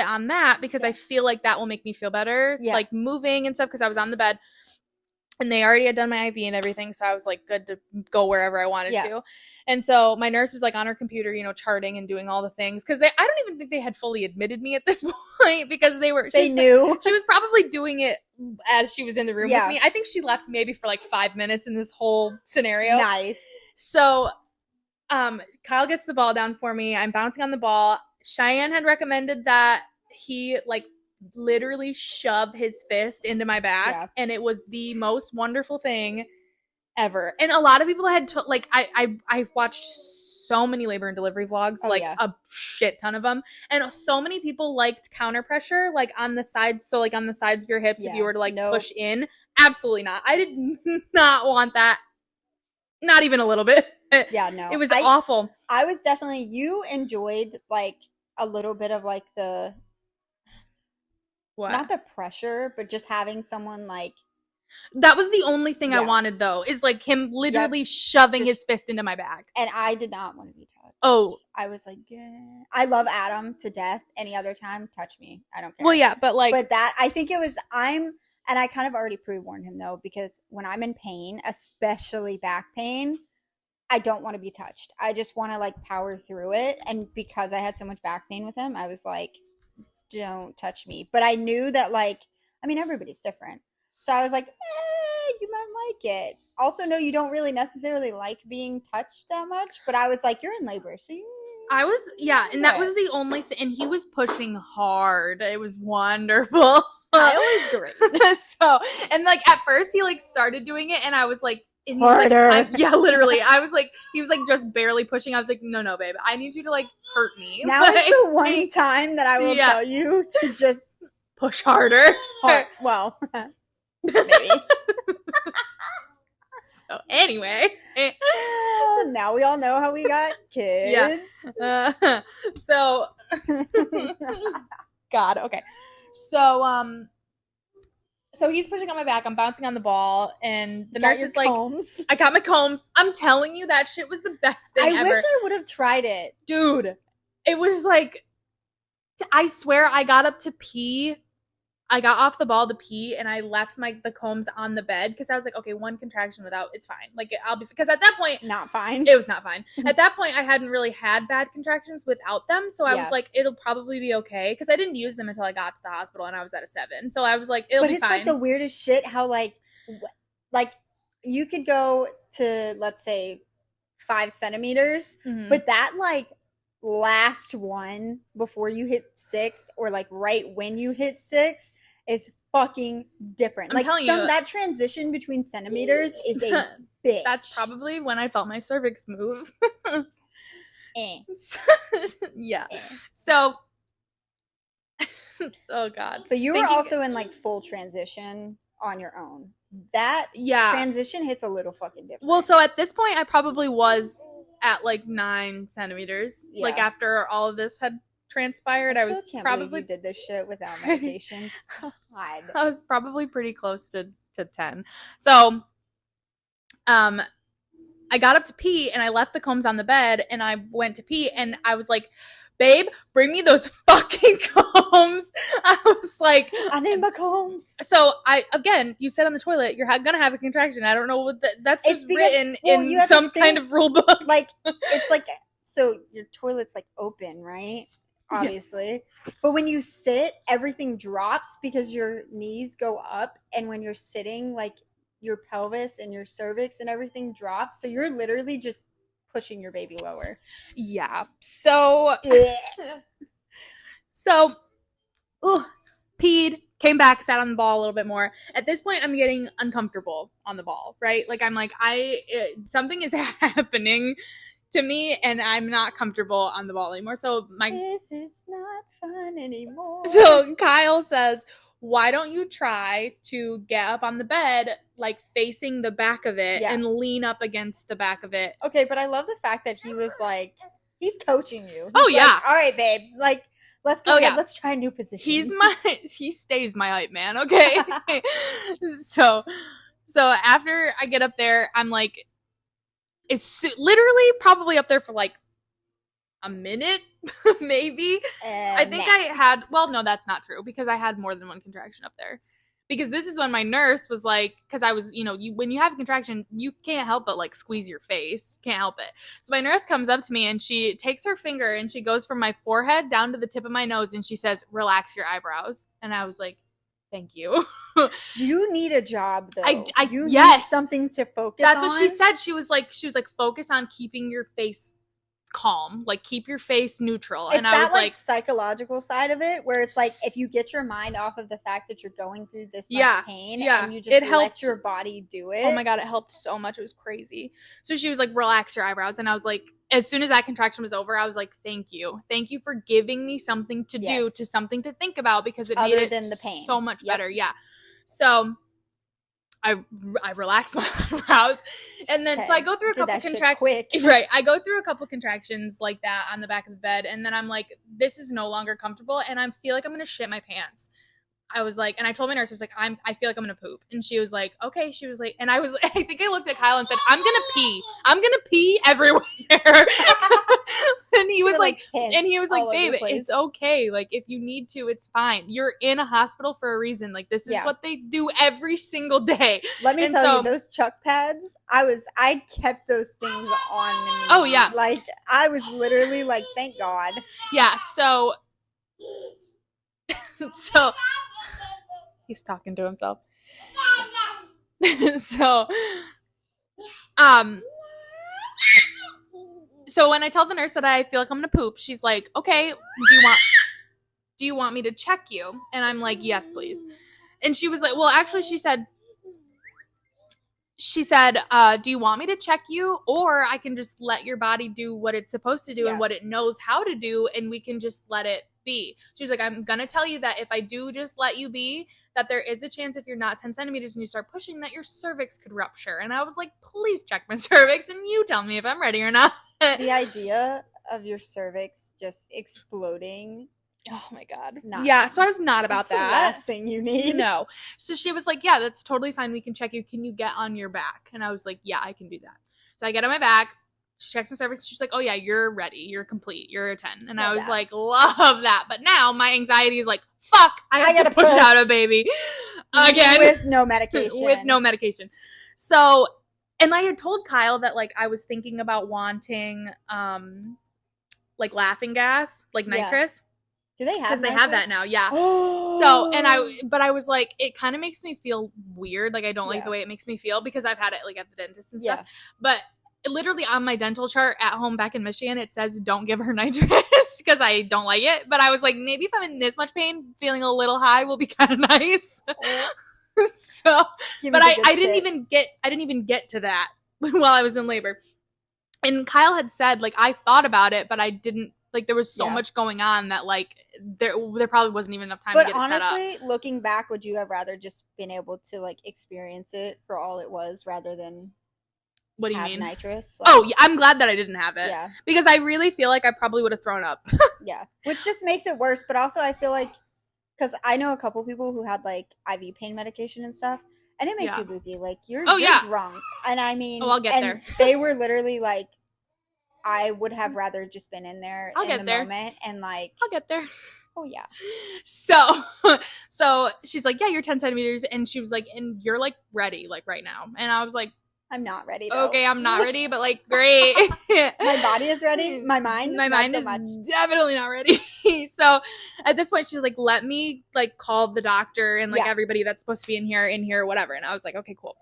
on that, because I feel like that will make me feel better, like moving and stuff, because I was on the bed and they already had done my IV and everything, so I was like good to go wherever I wanted to. And so my nurse was like on her computer, you know, charting and doing all the things, because I don't even think they had fully admitted me at this point, because they knew she was probably doing it as she was in the room with me. I think she left maybe for like 5 minutes in this whole scenario. Nice. So Kyle gets the ball down for me. I'm bouncing on the ball. Cheyenne had recommended that he like literally shove his fist into my back, and it was the most wonderful thing ever. And a lot of people had like I watched so many labor and delivery vlogs, a shit ton of them, and so many people liked counter pressure, like on the sides, so like on the sides of your hips, if you were to like push in. Absolutely not. I did not want that, not even a little bit. Yeah, no, it was awful. I was definitely, you enjoyed like a little bit of like the not the pressure, but just having someone like, that was the only thing I wanted, though, is like him literally shoving his fist into my back. And I did not want to be touched. Oh, I was like, I love Adam to death. Any other time, touch me. I don't care. Well, yeah, but that, I think it was, and I kind of already pre-warned him though, because when I'm in pain, especially back pain, I don't want to be touched. I just want to like power through it. And because I had so much back pain with him, I was like, don't touch me. But I knew that like, I mean, everybody's different. So I was like, you might like it. Also, no, you don't really necessarily like being touched that much. But I was like, you're in labor, so that was the only thing. And he was pushing hard. It was wonderful. I always agree. So, and like at first he like started doing it, and I was like, harder. Like, literally. I was like, he was like just barely pushing. I was like, no, babe, I need you to like hurt me. Now like, is the one time that I will tell you to just push harder. Well, maybe. So anyway, now we all know how we got kids. So God, okay. So he's pushing on my back. I'm bouncing on the ball, and the nurse is like, combs. I got my combs. I'm telling you, that shit was the best thing ever. I wish I would have tried it. Dude, it was like, I swear I got up to pee. I got off the ball to pee, and I left the combs on the bed, because I was like, okay, one contraction without, it's fine. Like, because at that point, not fine. It was not fine. At that point, I hadn't really had bad contractions without them, so I was like, it'll probably be okay, because I didn't use them until I got to the hospital, and I was at a 7. So I was like, it'll be fine. But it's like the weirdest shit how like you could go to, let's say, 5 centimeters, but that like last one before you hit 6, or like right when you hit 6, is fucking different. I'm telling you, that transition between centimeters is a bitch. That's probably when I felt my cervix move. Yeah. So, oh God. But you were also in like full transition on your own. That transition hits a little fucking different. Well, so at this point, I probably was at like 9 centimeters. Yeah. Like after all of this had transpired, I was probably did this shit without medication. I was probably pretty close to 10. So I got up to pee, and I left the combs on the bed, and I went to pee, and I was like, babe, bring me those fucking combs. I was like, I need my combs. So again, you said on the toilet, you're gonna have a contraction. I don't know what that's just written in some kind of rule book. Like, it's like, so your toilet's like open, right? Obviously. Yeah. But when you sit, everything drops because your knees go up, and when you're sitting, like your pelvis and your cervix and everything drops. So you're literally just pushing your baby lower. Yeah. So peed, came back, sat on the ball a little bit more. At this point, I'm getting uncomfortable on the ball, right? Like I'm like, something is happening to me, and I'm not comfortable on the ball anymore. So this is not fun anymore. So Kyle says, why don't you try to get up on the bed, like facing the back of it, and lean up against the back of it? Okay, but I love the fact that he was like, He's coaching you. Oh, He's yeah. like, all right, babe. Like, let's go ahead. Let's try a new position. He stays my hype man, okay? So after I get up there, I'm like, it's literally probably up there for like a minute, maybe. I think I had, well, no, that's not true, because I had more than one contraction up there. Because this is when my nurse was like, because I was, when you have a contraction, you can't help but like squeeze your face. Can't help it. So my nurse comes up to me and she takes her finger and she goes from my forehead down to the tip of my nose and she says, relax your eyebrows. And I was like, thank you. You need a job though. You yes. need something to focus That's on. what she said. She was like, focus on keeping your face calm, like keep your face neutral. It's and I was like psychological side of it where it's like if you get your mind off of the fact that you're going through this much pain and you just let your body do it. Oh my god, it helped so much. It was crazy. So she was like, relax your eyebrows, and I was like, as soon as that contraction was over, I was like, thank you for giving me something to do, to something to think about, because it made it than the pain so much better. So I relaxed my eyebrows, and then so I go through a couple contractions. Right, I go through a couple contractions like that on the back of the bed, and then I'm like, this is no longer comfortable, and I feel like I'm gonna shit my pants. I was like, and I told my nurse, I was like, I feel like I'm gonna poop, and she was like, okay. She was like, and I think I looked at Kyle and said, I'm gonna pee everywhere. And he was like, babe, it's okay. Like, if you need to, it's fine. You're in a hospital for a reason. Like, this is what they do every single day. Let me tell you, those chuck pads, I kept those things on me. Oh yeah. Like, I was literally like, thank God. Yeah. So he's talking to himself. So when I tell the nurse that I feel like I'm gonna poop, she's like, okay, do you want me to check you? And I'm like, yes, please. And she was like, well, actually, she said, do you want me to check you, or I can just let your body do what it's supposed to do and what it knows how to do, and we can just let it be. She was like, I'm gonna tell you that if I do just let you be, that there is a chance if you're not 10 centimeters and you start pushing that your cervix could rupture. And I was like, please check my cervix and you tell me if I'm ready or not. The idea of your cervix just exploding. Oh my god. Yeah, so I was not about that. The last thing you need. No. So she was like, yeah, that's totally fine. We can check you. Can you get on your back? And I was like, yeah, I can do that. So I get on my back. She checks my cervix. She's like, oh yeah, you're ready. You're complete. You're a 10. And I was like, love that. But now my anxiety is like, fuck, I have to push out a baby again. With no medication. So, and I had told Kyle that like I was thinking about wanting like laughing gas, like nitrous. Do they have? Because they have that now, yeah. So, but I was like, it kind of makes me feel weird. Like I don't like the way it makes me feel because I've had it like at the dentist and stuff. But literally on my dental chart at home back in Michigan, it says don't give her nitrous because I don't like it. But I was like, maybe if I'm in this much pain, feeling a little high will be kind of nice. So, but I didn't even get to that while I was in labor. And Kyle had said like I thought about it, but I didn't. Like, there was so much going on that, like, there probably wasn't even enough time to get it set up. But honestly, looking back, would you have rather just been able to, like, experience it for all it was rather than what do you mean? Nitrous? Like, yeah, I'm glad that I didn't have it. Yeah. Because I really feel like I probably would have thrown up. Yeah. Which just makes it worse. But also, I feel like, because I know a couple people who had, like, IV pain medication and stuff, and it makes you loopy. Like, you're drunk. And I mean, I'll get there. They were literally, like, I would have rather just been in there in the moment and like I'll get there. Oh yeah. So she's like, yeah, you're 10 centimeters, and she was like, and you're like ready, like right now. And I was like, I'm not ready though. Okay, I'm not ready, but like great. My body is ready. My mind is definitely not ready. So at this point she's like, let me like call the doctor and like everybody that's supposed to be in here, whatever. And I was like, okay, cool.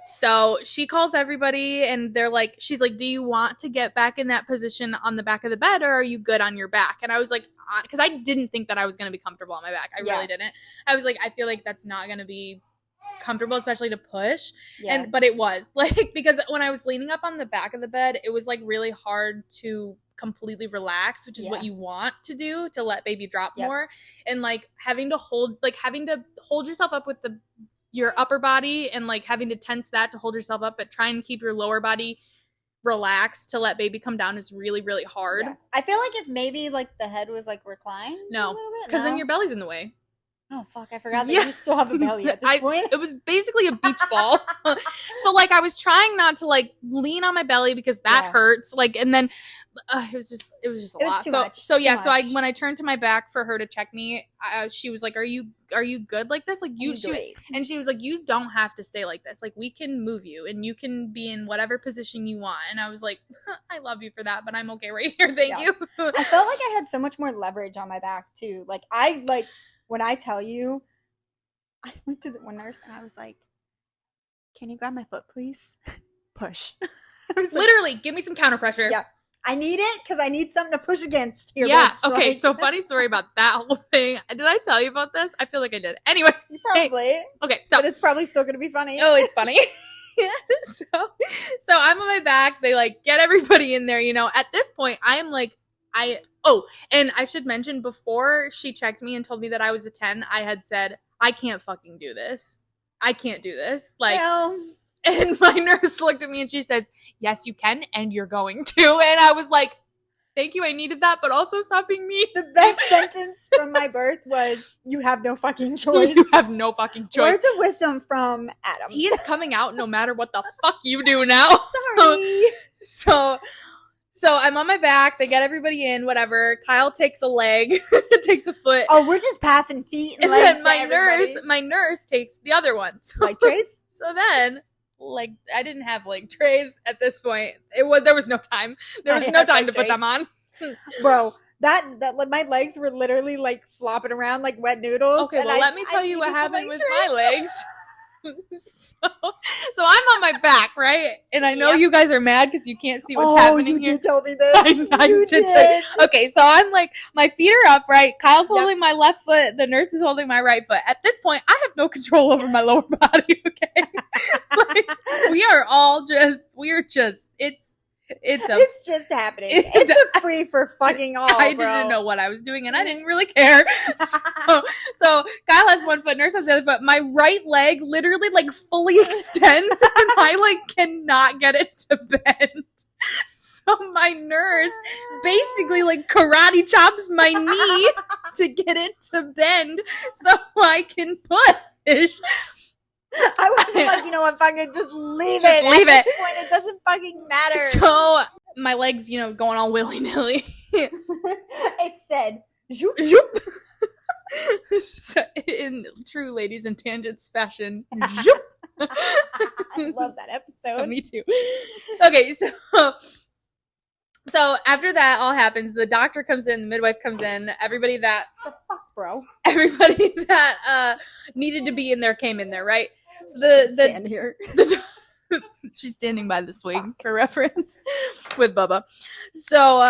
So she calls everybody and she's like, do you want to get back in that position on the back of the bed, or are you good on your back? And I was like, because I didn't think that I was going to be comfortable on my back. I really didn't. I was like, I feel like that's not going to be comfortable, especially to push. But it was like, because when I was leaning up on the back of the bed, it was like really hard to completely relax, which is what you want to do to let baby drop more. And like having to hold yourself up with your upper body and like having to tense that to hold yourself up, but try and keep your lower body relax to let baby come down is really, really hard. Yeah. I feel like if maybe like the head was like reclined a No, little bit. because then your belly's in the way. Oh fuck! I forgot that you still have a belly at this point. It was basically a beach ball. So like I was trying not to like lean on my belly because that hurts. Like, and then it was just a lot. So when I turned to my back for her to check me, she was like, "Are you good like this? Like and she was like, "You don't have to stay like this. Like we can move you and you can be in whatever position you want." And I was like, "I love you for that, but I'm okay right here. Thank you." I felt like I had so much more leverage on my back too. When I tell you, I looked at one nurse and I was like, "Can you grab my foot, please?" Push. Literally, give me some counter pressure. Yeah. I need it because I need something to push against here. Yeah. Bitch. Okay. So funny story about that whole thing. Did I tell you about this? I feel like I did. Anyway. Probably. Okay. But it's probably still going to be funny. Oh, it's funny. Yeah. So I'm on my back. They like get everybody in there. You know, at this point, I am like, and I should mention before she checked me and told me that I was a 10, I had said, I can't fucking do this. I can't do this. Like, and my nurse looked at me and she says, yes, you can, and you're going to. And I was like, thank you, I needed that, but also stop being mean. The best sentence from my birth was, you have no fucking choice. You have no fucking choice. Words of wisdom from Adam. He is coming out no matter what the fuck you do now. Sorry. So I'm on my back. They get everybody in, whatever. Kyle takes a leg, takes a foot. Oh, we're just passing feet and then legs. my nurse takes the other one. Like trays? So then, like, I didn't have leg trays at this point. There was no time. There was no time to put them on. Bro, that my legs were literally like flopping around like wet noodles. Okay, well, let me tell you what happened with my legs. So I'm on my back, right? And I know you guys are mad because you can't see what's happening here. You did tell me this. I did. Okay, so I'm like, my feet are up, right? Kyle's holding my left foot. The nurse is holding my right foot. At this point, I have no control over my lower body, okay? Like, it's just happening. It's a free for fucking all, I didn't know what I was doing, and I didn't really care. So Kyle has one foot, nurse has the other foot. My right leg literally like fully extends, and I like cannot get it to bend. So my nurse basically like karate chops my knee to get it to bend, so I can push. I was like, you know what, fucking just leave it. At this point, it doesn't fucking matter. So my legs, going all willy-nilly. It said, zoop. In true Ladies and Tangents fashion. Zoop. I love that episode. So, me too. Okay, so after that all happens, the doctor comes in, the midwife comes in, everybody that needed to be in there came in there, right? So stand here. She's standing by the swing for reference with Bubba. So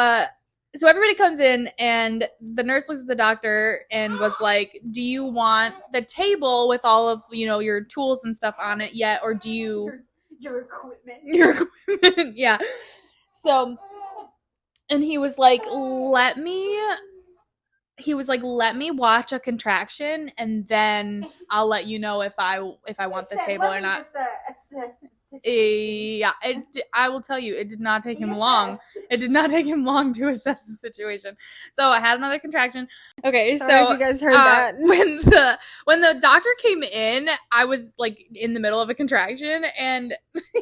everybody comes in, and the nurse looks at the doctor and was like, do you want the table with all of, your tools and stuff on it yet? Or do you... Your equipment. Your equipment, yeah. So, and he was like, let me watch a contraction, and then I'll let you know if I want the table or not. Yeah, I will tell you, it did not take him long. It did not take him long to assess the situation. So I had another contraction. Okay, sorry if you guys heard that. When the doctor came in, I was like in the middle of a contraction, and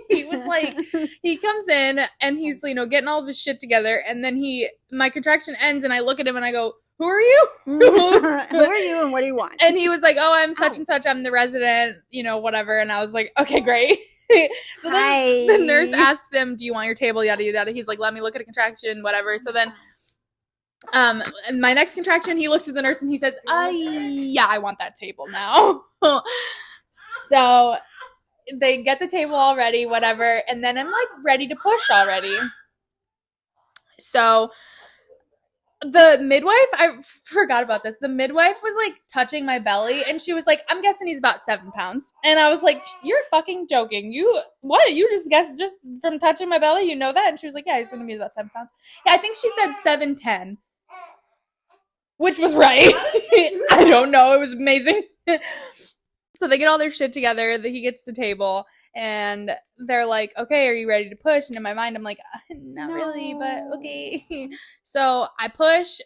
he was like, he comes in and he's getting all of his shit together, and then my contraction ends, and I look at him and I go, who are you? Who are you and what do you want? And he was like, oh, I'm such and such. I'm the resident, whatever. And I was like, okay, great. So then the nurse asks him, do you want your table? Yada, yada, yada. He's like, let me look at a contraction, whatever. So then in my next contraction, he looks at the nurse and he says, yeah, I want that table now. So they get the table all ready, whatever. And then I'm like ready to push already. So the midwife, I forgot about this. The midwife was like touching my belly, and she was like, I'm guessing he's about 7 pounds. And I was like, you're fucking joking. You just guessed just from touching my belly? You know that? And she was like, yeah, he's going to be about 7 pounds. Yeah, I think she said 7'10", which was right. I don't know. It was amazing. So they get all their shit together. He gets the table. And they're like, okay, are you ready to push? And in my mind, I'm like, not really, but okay. So I push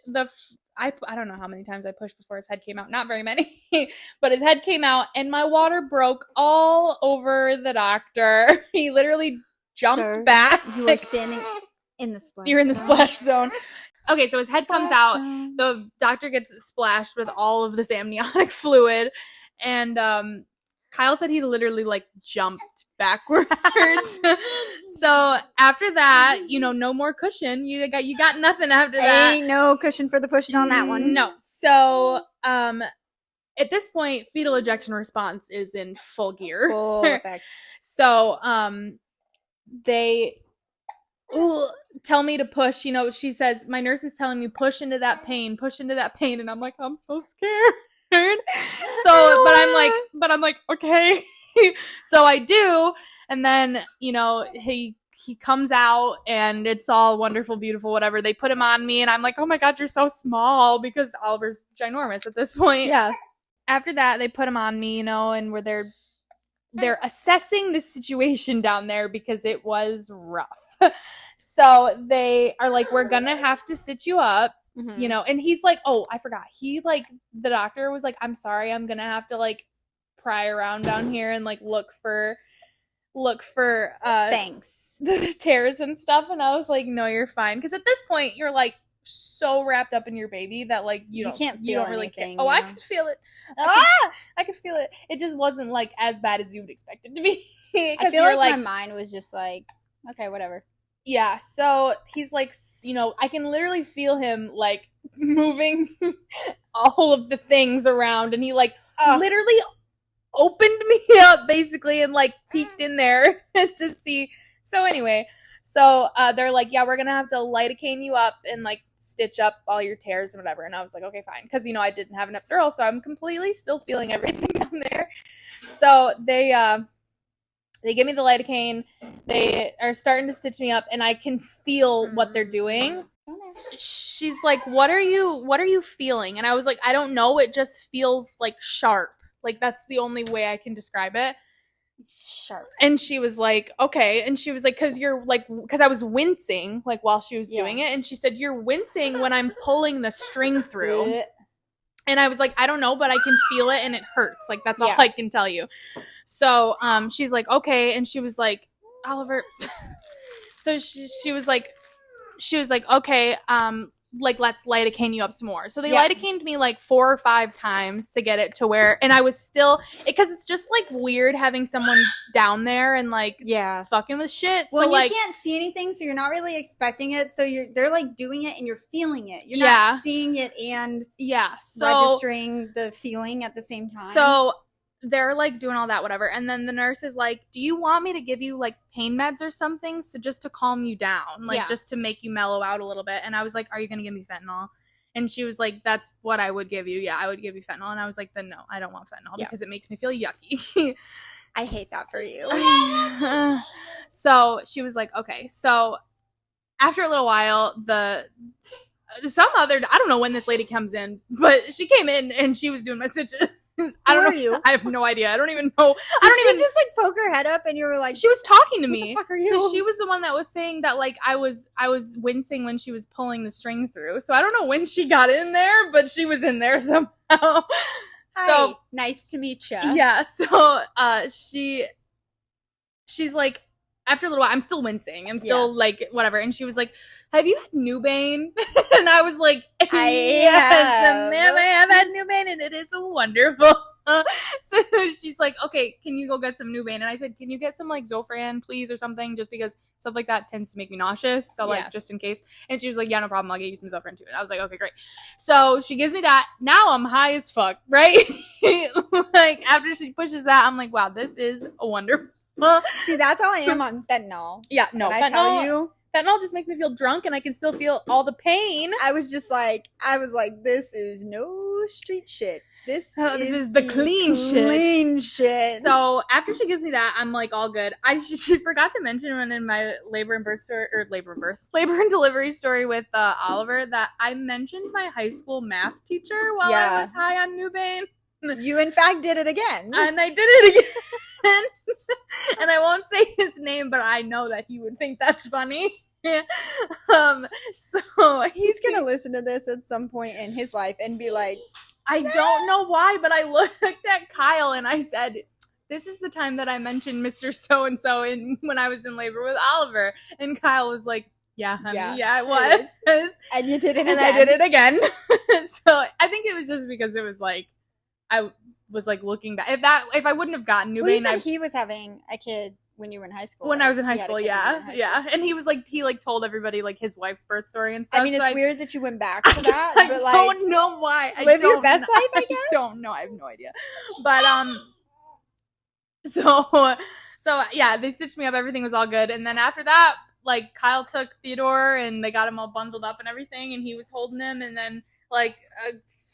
I don't know how many times I pushed before his head came out. Not very many, but his head came out and my water broke all over the doctor. He literally jumped back. You were standing in the splash You're in the zone. splash zone. Okay, so his head comes Splash out. zone. The doctor gets splashed with all of this amniotic fluid. And Kyle said he literally like jumped backwards. So after that, no more cushion. You got nothing after that. Ain't no cushion for the pushing on that one. No. So at this point, fetal ejection response is in full gear. Full effect. So they tell me to push. She says, my nurse is telling me push into that pain, and I'm like, I'm so scared. So but I'm like okay. So I do, and then he comes out and it's all wonderful, beautiful, whatever. They put him on me and I'm like, oh my god, you're so small, because Oliver's ginormous at this point. Yeah. After that, they put him on me, and they're assessing the situation down there because it was rough. So they are like, we're gonna have to sit you up. Mm-hmm. And he's like, oh, I forgot. The doctor was like, I'm sorry, I'm gonna have to like pry around down here and like look for Thanks. the tears and stuff. And I was like, no, you're fine. Because at this point, you're like so wrapped up in your baby that like you don't really care. Oh, I could feel it. I could feel it. It just wasn't like as bad as you would expect it to be. I feel like my mind was just like, okay, whatever. Yeah, so he's like, I can literally feel him like moving all of the things around, and he like literally opened me up basically and like peeked in there to see. So anyway, they're like, yeah, we're gonna have to lidocaine you up and like stitch up all your tears and whatever. And I was like, okay, fine, because I didn't have an epidural, so I'm completely still feeling everything down there. So they give me the lidocaine. They are starting to stitch me up, and I can feel what they're doing. She's like, what are you feeling? And I was like, I don't know. It just feels like sharp. Like, that's the only way I can describe it. It's sharp. And she was like, okay. And she was like, because I was wincing, like, while she was doing it. And she said, you're wincing when I'm pulling the string through. And I was like, I don't know, but I can feel it and it hurts. Like, that's all I can tell you. So she's like, okay. And she was like, Oliver. So she was like, okay, like, let's lidocaine you up some more. So they lidocained me like 4 or 5 times to get it to where, and I was still, because it's just like weird having someone down there and like fucking with shit. Well, so like, you can't see anything, so you're not really expecting it. So they're like doing it and you're feeling it. You're not seeing it and registering the feeling at the same time. So they're like doing all that, whatever. And then the nurse is like, do you want me to give you like pain meds or something? So just to calm you down, like just to make you mellow out a little bit. And I was like, are you going to give me fentanyl? And she was like, that's what I would give you. Yeah, I would give you fentanyl. And I was like, then no, I don't want fentanyl because it makes me feel yucky. I hate that for you. So she was like, okay. So after a little while, I don't know when this lady comes in, but she came in and she was doing my stitches. I don't know. You? I have no idea. I don't even know. She just like poke her head up and you were like, she was talking to me. What the fuck are you? Because she was the one that was saying that like I was wincing when she was pulling the string through. So I don't know when she got in there, but she was in there somehow. Hi, so nice to meet you. Yeah. So she's like, after a little while, I'm still wincing. I'm still like, whatever. And she was like, have you had Nubane? And I was like, yes, ma'am, I have had Nubane, and it is wonderful. So she's like, okay, can you go get some Nubane? And I said, can you get some like Zofran, please, or something? Just because stuff like that tends to make me nauseous. So like, just in case. And she was like, yeah, no problem. I'll get you some Zofran too. And I was like, okay, great. So she gives me that. Now I'm high as fuck, right? Like, after she pushes that, I'm like, wow, this is wonderful. See, that's how I am on fentanyl. Yeah, no, fentanyl just makes me feel drunk, and I can still feel all the pain. I was like, this is no street shit. This is the clean shit. shit. So after she gives me that, I'm like all good. She forgot to mention when in my labor and delivery story with Oliver that I mentioned my high school math teacher while I was high on Nubane. You in fact did it again. And I did it again. And I won't say his name, but I know that he would think that's funny. So He's gonna listen to this at some point in his life and be like, I don't know why, but I looked at Kyle and I said, this is the time that I mentioned Mr. So-and-so when I was in labor with Oliver. And Kyle was like, yeah, honey, yeah, it was. And you did it and again. I did it again. So I think it was just because it was like, I was like looking back. If I wouldn't have gotten Well, you Nubane, said he was having a kid when you were in high school. when I was in high You had a school, kid when you were yeah, in high yeah. school. And he was like, he told everybody like his wife's birth story and stuff. I mean, it's so weird that you went back to that, I but don't know why. live your best life, I guess. I don't know. I have no idea. But so yeah, they stitched me up. Everything was all good. And then after that, like Kyle took Theodore and they got him all bundled up and everything, and he was holding him. And then like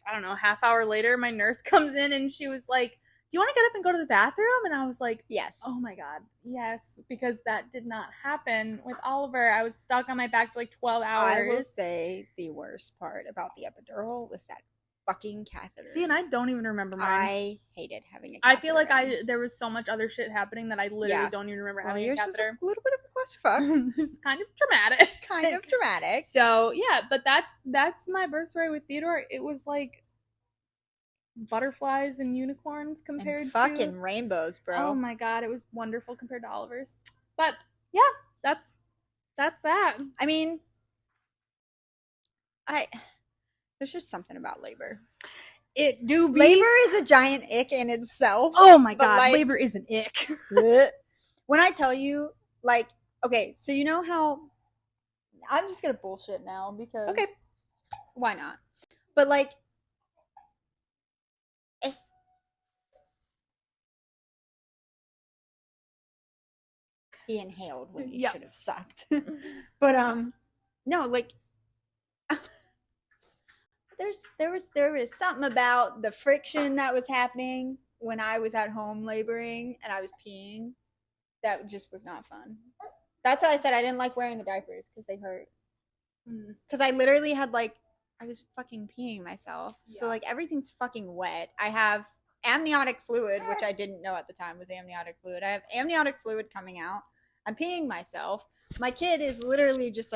I don't know, half hour later, my nurse comes in and she was like, do you want to get up and go to the bathroom? And I was like, yes. oh my God, yes, because that did not happen with Oliver. I was stuck on my back for like 12 hours. I will say the worst part about the epidural was that fucking catheter. See, and I don't even remember mine. I hated having a catheter. I feel like there was so much other shit happening that I literally don't even remember having a catheter. Was a little bit of a clusterfuck. It was kind of dramatic. Kind of dramatic. So yeah, but that's my birth story with Theodore. It was like butterflies and unicorns compared and to fucking rainbows, bro. Oh my God, it was wonderful compared to Oliver's. But yeah, that's that. I mean, there's just something about labor. It do be. Labor is a giant ick in itself. Oh my God, like, labor is an ick. When I tell you, like, okay, so you know how I'm just gonna bullshit now because okay, why not? But like, he inhaled when he should have sucked. But no, like there was something about the friction that was happening when I was at home laboring and I was peeing that just was not fun. That's why I said I didn't like wearing the diapers because they hurt. Because I literally had I was fucking peeing myself. Yeah. So everything's fucking wet. I have amniotic fluid, which I didn't know at the time was amniotic fluid. I have amniotic fluid coming out. I'm peeing myself. My kid is literally just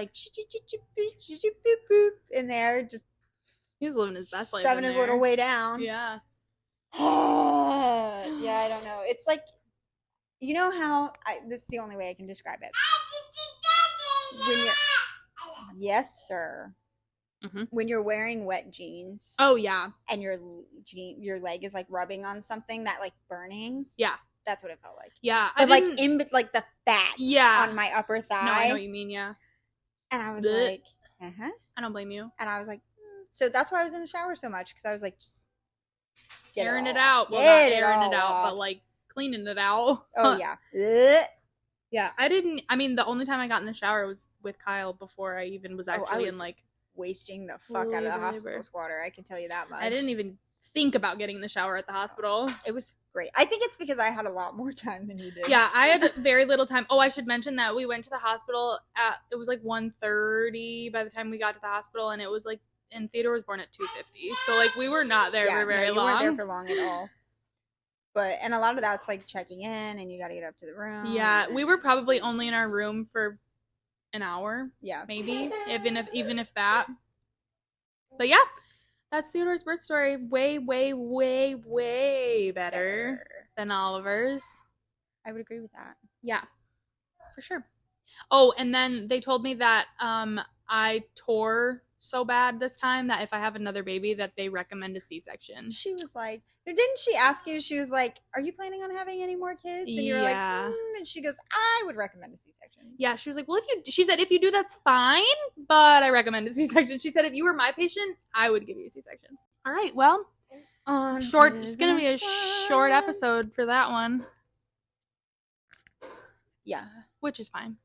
in there, just he was living his best life. Shoving his little way down. Yeah. Yeah, I don't know. It's like, you know how this is the only way I can describe it. When you're, yes, sir. Mm-hmm. When you're wearing wet jeans. Oh yeah. And your leg is rubbing on something that burning. Yeah. That's what it felt like. Yeah. But in the fat on my upper thigh. No, I know what you mean, yeah. And I was like, uh-huh. I don't blame you. And I was like, so that's why I was in the shower so much, because I was like, airing it out. Well, not airing it out, but cleaning it out. Oh yeah. Yeah, the only time I got in the shower was with Kyle before I even was actually wasting the fuck out of the hospital's water. I can tell you that much. I didn't even think about getting in the shower at the hospital. It was great. I think it's because I had a lot more time than you did. Yeah, I had very little time. Oh, I should mention that we went to the hospital it was 1:30 by the time we got to the hospital, and it was and Theodore was born at 2:50. So we were not there for very long. You weren't there for long at all. And a lot of that's checking in, and you got to get up to the room. Yeah, we were probably only in our room for an hour. Yeah, maybe even if that. But yeah, that's Theodore's birth story. Way, way, way, way better than Oliver's. I would agree with that. Yeah, for sure. Oh, and then they told me that I tore so bad this time that if I have another baby that they recommend a C-section. She was like, didn't she ask you, she was like, are you planning on having any more kids? And you were like, and she goes, I would recommend a C-section. Yeah, she was like, well, she said, if you do, that's fine, but I recommend a C-section. She said, if you were my patient, I would give you a C-section. All right, well, it's going to be a short episode for that one. Yeah. Which is fine.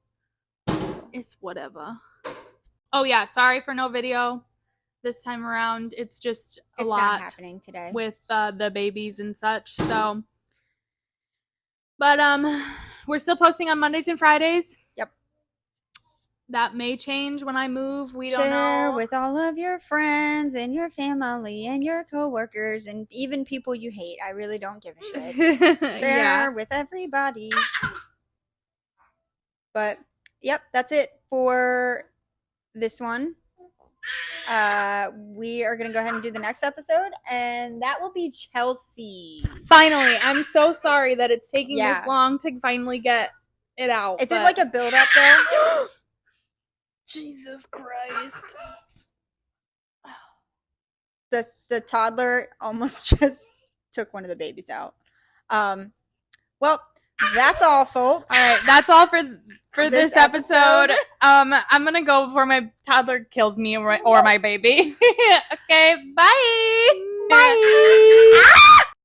It's whatever. Oh yeah, sorry for no video this time around. It's just a lot not happening today with the babies and such. So, but we're still posting on Mondays and Fridays. Yep. that may change when I move. We don't Share know. with all of your friends and your family and your coworkers and even people you hate. I really don't give a shit. Share Yeah. with everybody. But yep, that's it for this one. We are gonna go ahead and do the next episode, and that will be Chelsea. Finally, I'm so sorry that it's taking Yeah. this long to finally get it out. Is it like a build up though? Jesus Christ. The toddler almost just took one of the babies out. Well, that's all, folks. All right, that's all for this episode. I'm gonna go before my toddler kills me or my baby. Okay, bye.